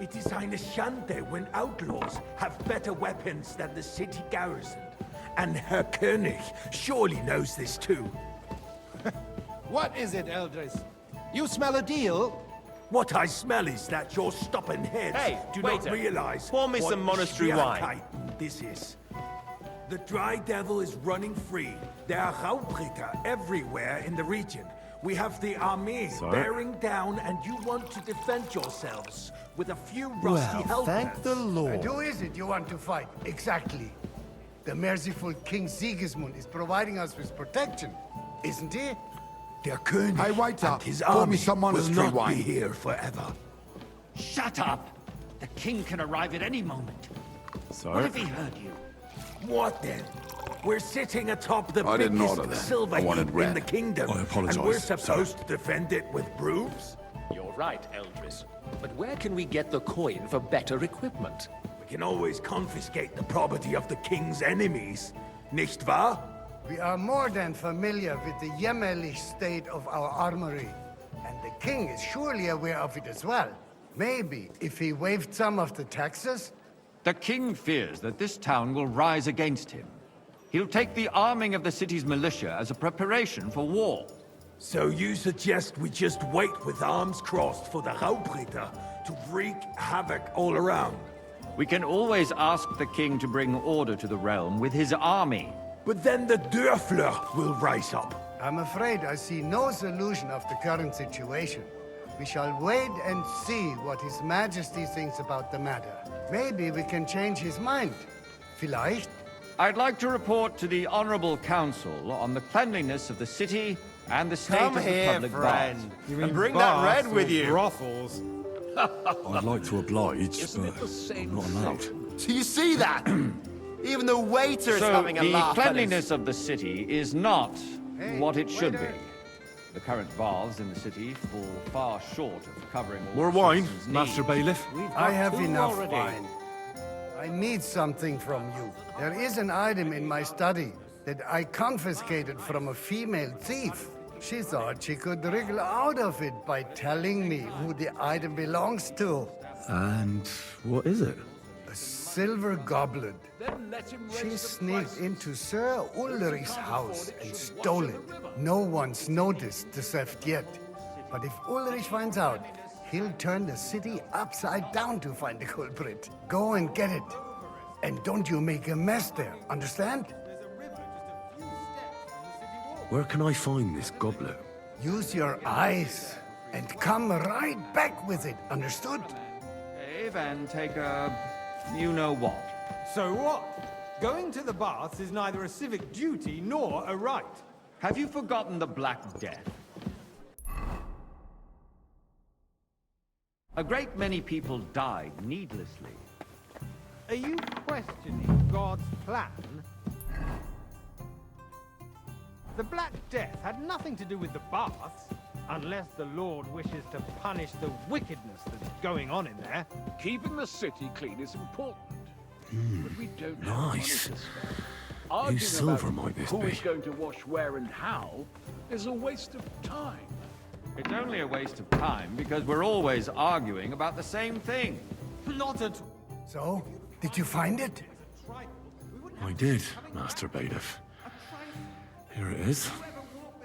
It is eine Schande when outlaws have better weapons than the city garrison. And Herr König surely knows this too. What is it, Eldris? You smell a deal? What I smell is that your stubborn heads Hey, do waiter, not realize pour me what some monastery wine. Schwierigkeiten this is. The Dry Devil is running free. There are Raubritter everywhere in the region. We have the army Sir? bearing down, and you want to defend yourselves with a few rusty helpers. thank the Lord. And who is it you want to fight, exactly? The merciful King Sigismund is providing us with protection, isn't he? Der König Hey, waiter, and his pour me army some will monastery not wine. be here forever. Shut up! The king can arrive at any moment. Sir? What if he heard you? What then? We're sitting atop the I didn't biggest order that. silver I wanted heap in red. the kingdom. I apologize, And we're sir. supposed to defend it with brooms? You're right, Eldris. But where can we get the coin for better equipment? We can always confiscate the property of the king's enemies, nicht wahr? We are more than familiar with the jämmerlich state of our armory, and the king is surely aware of it as well. Maybe if he waived some of the taxes? The king fears that this town will rise against him. He'll take the arming of the city's militia as a preparation for war. So you suggest we just wait with arms crossed for the Raubritter to wreak havoc all around? We can always ask the king to bring order to the realm with his army. But then the Dörfler will rise up. I'm afraid I see no solution of the current situation. We shall wait and see what His Majesty thinks about the matter. Maybe we can change his mind. Vielleicht? I'd like to report to the Honorable Council on the cleanliness of the city and the state Come of the here, public friend. baths. And bring that red with you. Brothels. I'd like to oblige, but I'm not allowed. Do you see that? Even the waiter's So having a the laugh at us. cleanliness of the city is not Hey, what it should waiter. be. The current baths in the city fall far short of covering all More wine, citizens' Master needs. Bailiff? I have two enough already. wine. I need something from you. There is an item in my study that I confiscated from a female thief. She thought she could wriggle out of it by telling me who the item belongs to. And what is it? A silver goblet. She sneaked into Sir Ulrich's house and stole it. No one's noticed the theft yet. But if Ulrich finds out, he'll turn the city upside down to find the culprit. Go and get it. And don't you make a mess there, understand? Where can I find this goblet? Use your eyes and come right back with it, understood? Dave, and take a you-know-what. So what? Going to the baths is neither a civic duty nor a right. Have you forgotten the Black Death? A great many people died needlessly. Are you questioning God's plan? The Black Death had nothing to do with the baths, unless the Lord wishes to punish the wickedness that's going on in there. Keeping the city clean is important. But we don't Nice. Arguing silver about might this who be? is going to wash where and how is a waste of time. It's only a waste of time because we're always arguing about the same thing. Not at... So, did you find it? I did, Master Bailiff. Here it is.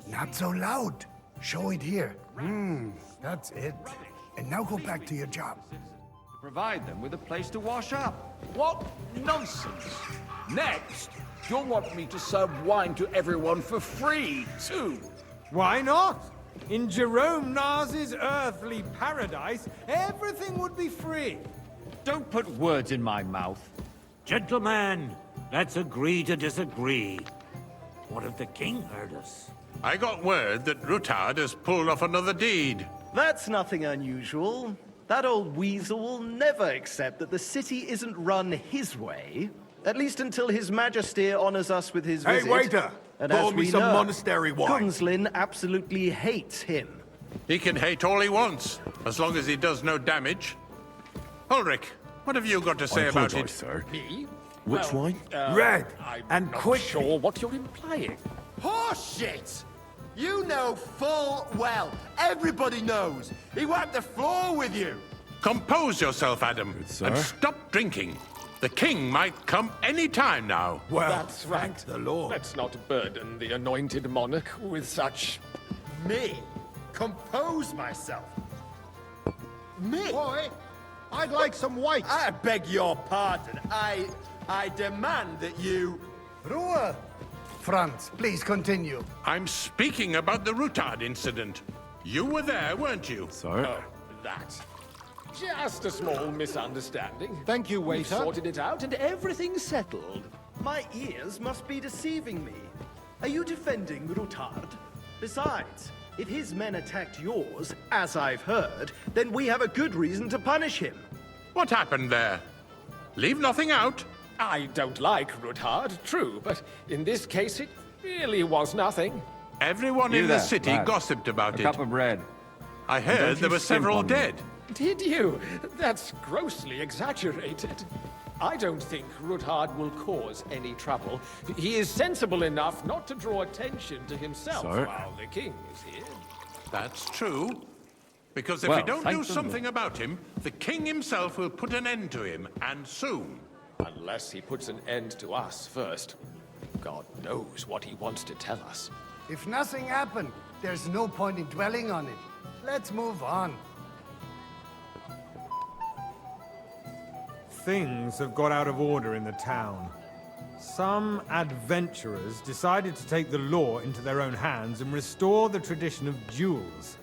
Not so loud. Show it here. That's it. And now go back to your job. Provide them with a place to wash up. What nonsense! Next, you'll want me to serve wine to everyone for free, too. Why not? In Jerome Nars's earthly paradise, everything would be free. Don't put words in my mouth. Gentlemen, let's agree to disagree. What if the king heard us? I got word that Rutard has pulled off another deed. That's nothing unusual. That old weasel will never accept that the city isn't run his way. At least until His Majesty honors us with his visit. Hey, waiter! And Pour as me we some know, monastery wine. Gunslin absolutely hates him. He can hate all he wants, as long as he does no damage. Ulrich, what have you got to say about it? Sir. Me? Which wine? Red, I'm and not quick. sure what you're implying. Horseshit! You know full well. Everybody knows. He wiped the floor with you. Compose yourself, Adam, sir. and stop drinking. The king might come any time now. Well, That's right. thank the Lord. Let's not burden the anointed monarch with such... Me? Compose myself. Me? Boy, I'd like some white. I beg your pardon. I demand that you... Ruhe! Franz, please continue. I'm speaking about the Rutard incident. You were there, weren't you? Sir? Oh, that. Just a small misunderstanding. Thank you, We've waiter. sorted it out and everything's settled. My ears must be deceiving me. Are you defending Rutard? Besides, if his men attacked yours, as I've heard, then we have a good reason to punish him. What happened there? Leave nothing out. I don't like Rutard, true, but in this case it really was nothing. Everyone You in the there, city lad. gossiped about A it. cup of bread. I And heard don't there you were skimp several on me. dead. Did you? That's grossly exaggerated. I don't think Rutard will cause any trouble. He is sensible enough not to draw attention to himself Sir? while the king is here. That's true. Because if Well, we don't thank do the something about him, the king himself will put an end to him, and soon. Unless he puts an end to us first. God knows what he wants to tell us. If nothing happened, there's no point in dwelling on it. Let's move on. Things have got out of order in the town. Some adventurers decided to take the law into their own hands and restore the tradition of duels.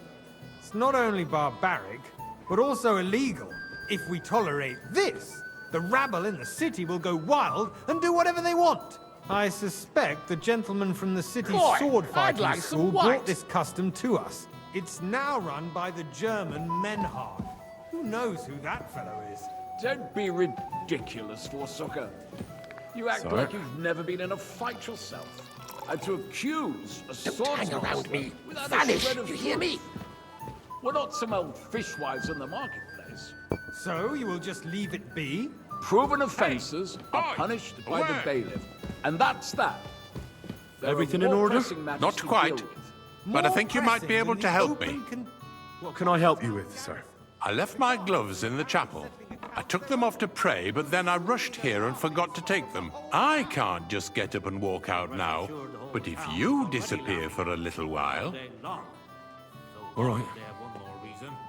It's not only barbaric, but also illegal. If we tolerate this, the rabble in the city will go wild and do whatever they want. I suspect the gentleman from the city's Boy, sword I'd fighting like some school white. brought this custom to us. It's now run by the German Menhard. Who knows who that fellow is? Don't be ridiculous, Forsucker. You act Sir? like you've never been in a fight yourself. And to accuse a Don't hang around swordsmaster me. without Vanish, a shred of you hear me? truth. We're not some old fishwives in the marketplace. So you will just leave it be? Proven offences are Oi, punished by the where? bailiff. And that's that. There are Everything in more order? pressing matters Not to quite. deal with. But I More think you might be pressing able than to the help me. open What can I help you with, sir? I left my gloves in the chapel. I took them off to pray, but then I rushed here and forgot to take them. I can't just get up and walk out now. But if you disappear for a little while, All right.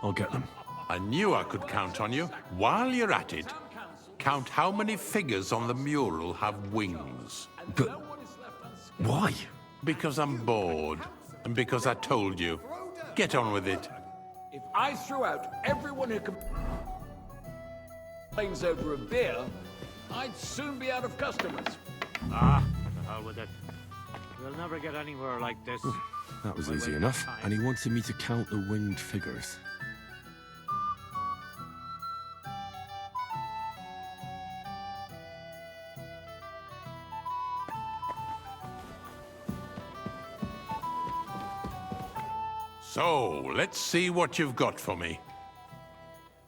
I'll get them. I knew I could count on you. While you're at it, count how many figures on the mural have wings. But why? Because I'm bored, and because I told you. Get on with it. If I threw out everyone who complains over a beer, I'd soon be out of customers. Ah, the hell with it. We'll never get anywhere like this. That was easy enough. And he wanted me to count the winged figures. So, let's see what you've got for me.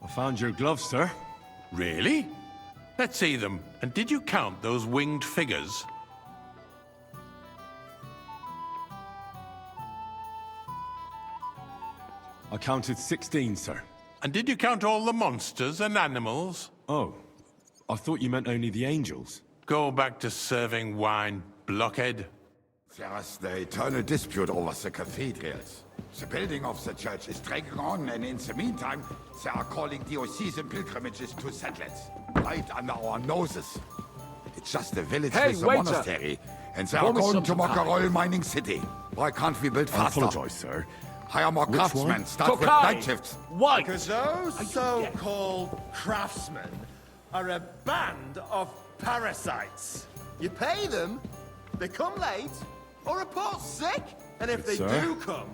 I found your gloves, sir. Really? Let's see them. And did you count those winged figures? I counted 16, sir. And did you count all the monsters and animals? Oh, I thought you meant only the angels. Go back to serving wine, blockhead. There's the eternal dispute over the cathedrals. The building of the church is dragging on, and in the meantime, they are calling diocesan pilgrimages to settlers. Right under our noses. It's just a village Hey, with a waiter. monastery, and they Pour are me going some to Tokai. Makarol mining city. Why can't we build I faster? apologize, sir. Hire more Which craftsmen, one? start with Tokai. night shifts. White! Because those so-called craftsmen are a band of parasites. You pay them, they come late, or report sick. And if they Sir? do come,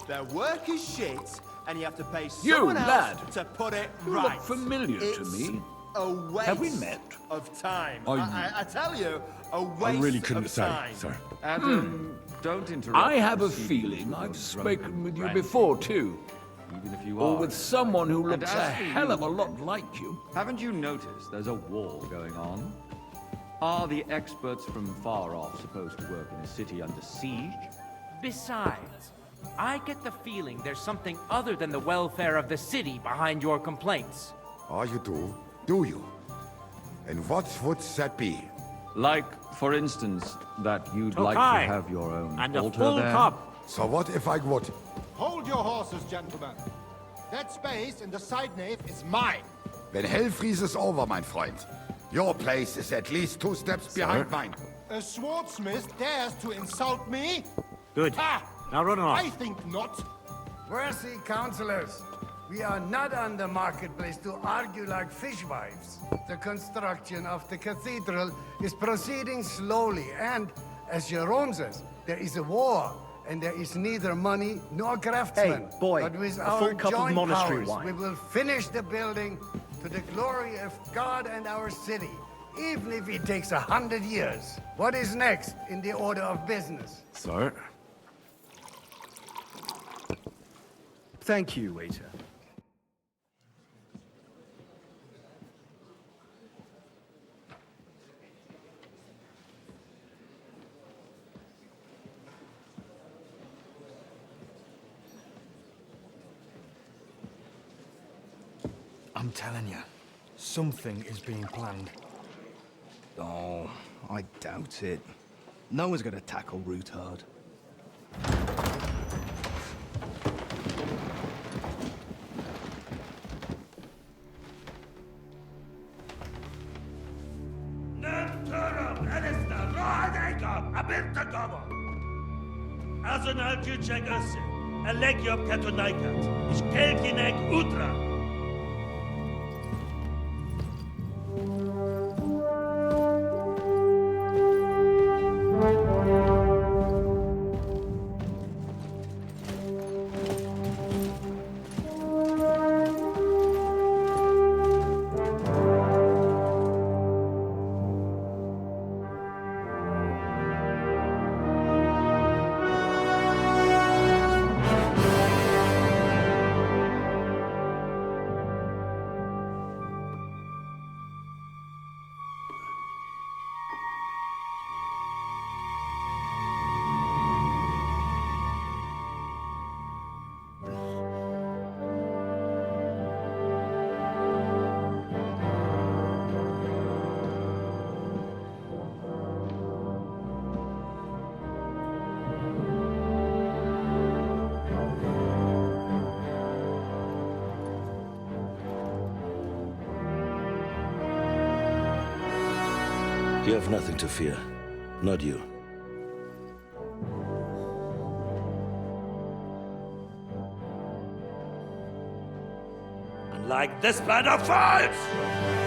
their work is shit, and you have to pay You, someone else lad. to put it You right. look familiar to It's me. a waste Have we met? of time. I- I tell you, a waste I really couldn't of say, time. sir. Adam, don't interrupt. I have a the proceedings feeling with I've your spoken drunken with you rant. before, too. Even if you Or are. with someone who And looks as a for hell you, of a lot like you. Haven't you noticed there's a war going on? Are the experts from far off supposed to work in a city under siege? Besides, I get the feeling there's something other than the welfare of the city behind your complaints. Oh, you do? Do you? And what would that be? Like, for instance, that you'd like to Tokai. have your own And a altar full there? cup. So what if I would? Hold your horses, gentlemen. That space in the side nave is mine. Then hell freezes over, my friend. Your place is at least 2 steps behind mine. A swordsmith dares to insult me? Good. Ah, Now run along. I think not. Worthy councillors, we are not on the marketplace to argue like fishwives. The construction of the cathedral is proceeding slowly, and, as Jerome says, there is a war, and there is neither money nor craftsmen. Hey, boy, but with a our full cup of joint monastery powers, wine. we will finish the building to the glory of God and our city, even if it takes 100 years. What is next in the order of business? Sir? Thank you, waiter. I'm telling you, something is being planned. Oh, I doubt it. No one's gonna tackle Rootard. Azonal Gyurcsák össze! A legjobb katonákat, és kelkinek útra! You have nothing to fear. Not you. And like this plan of fights!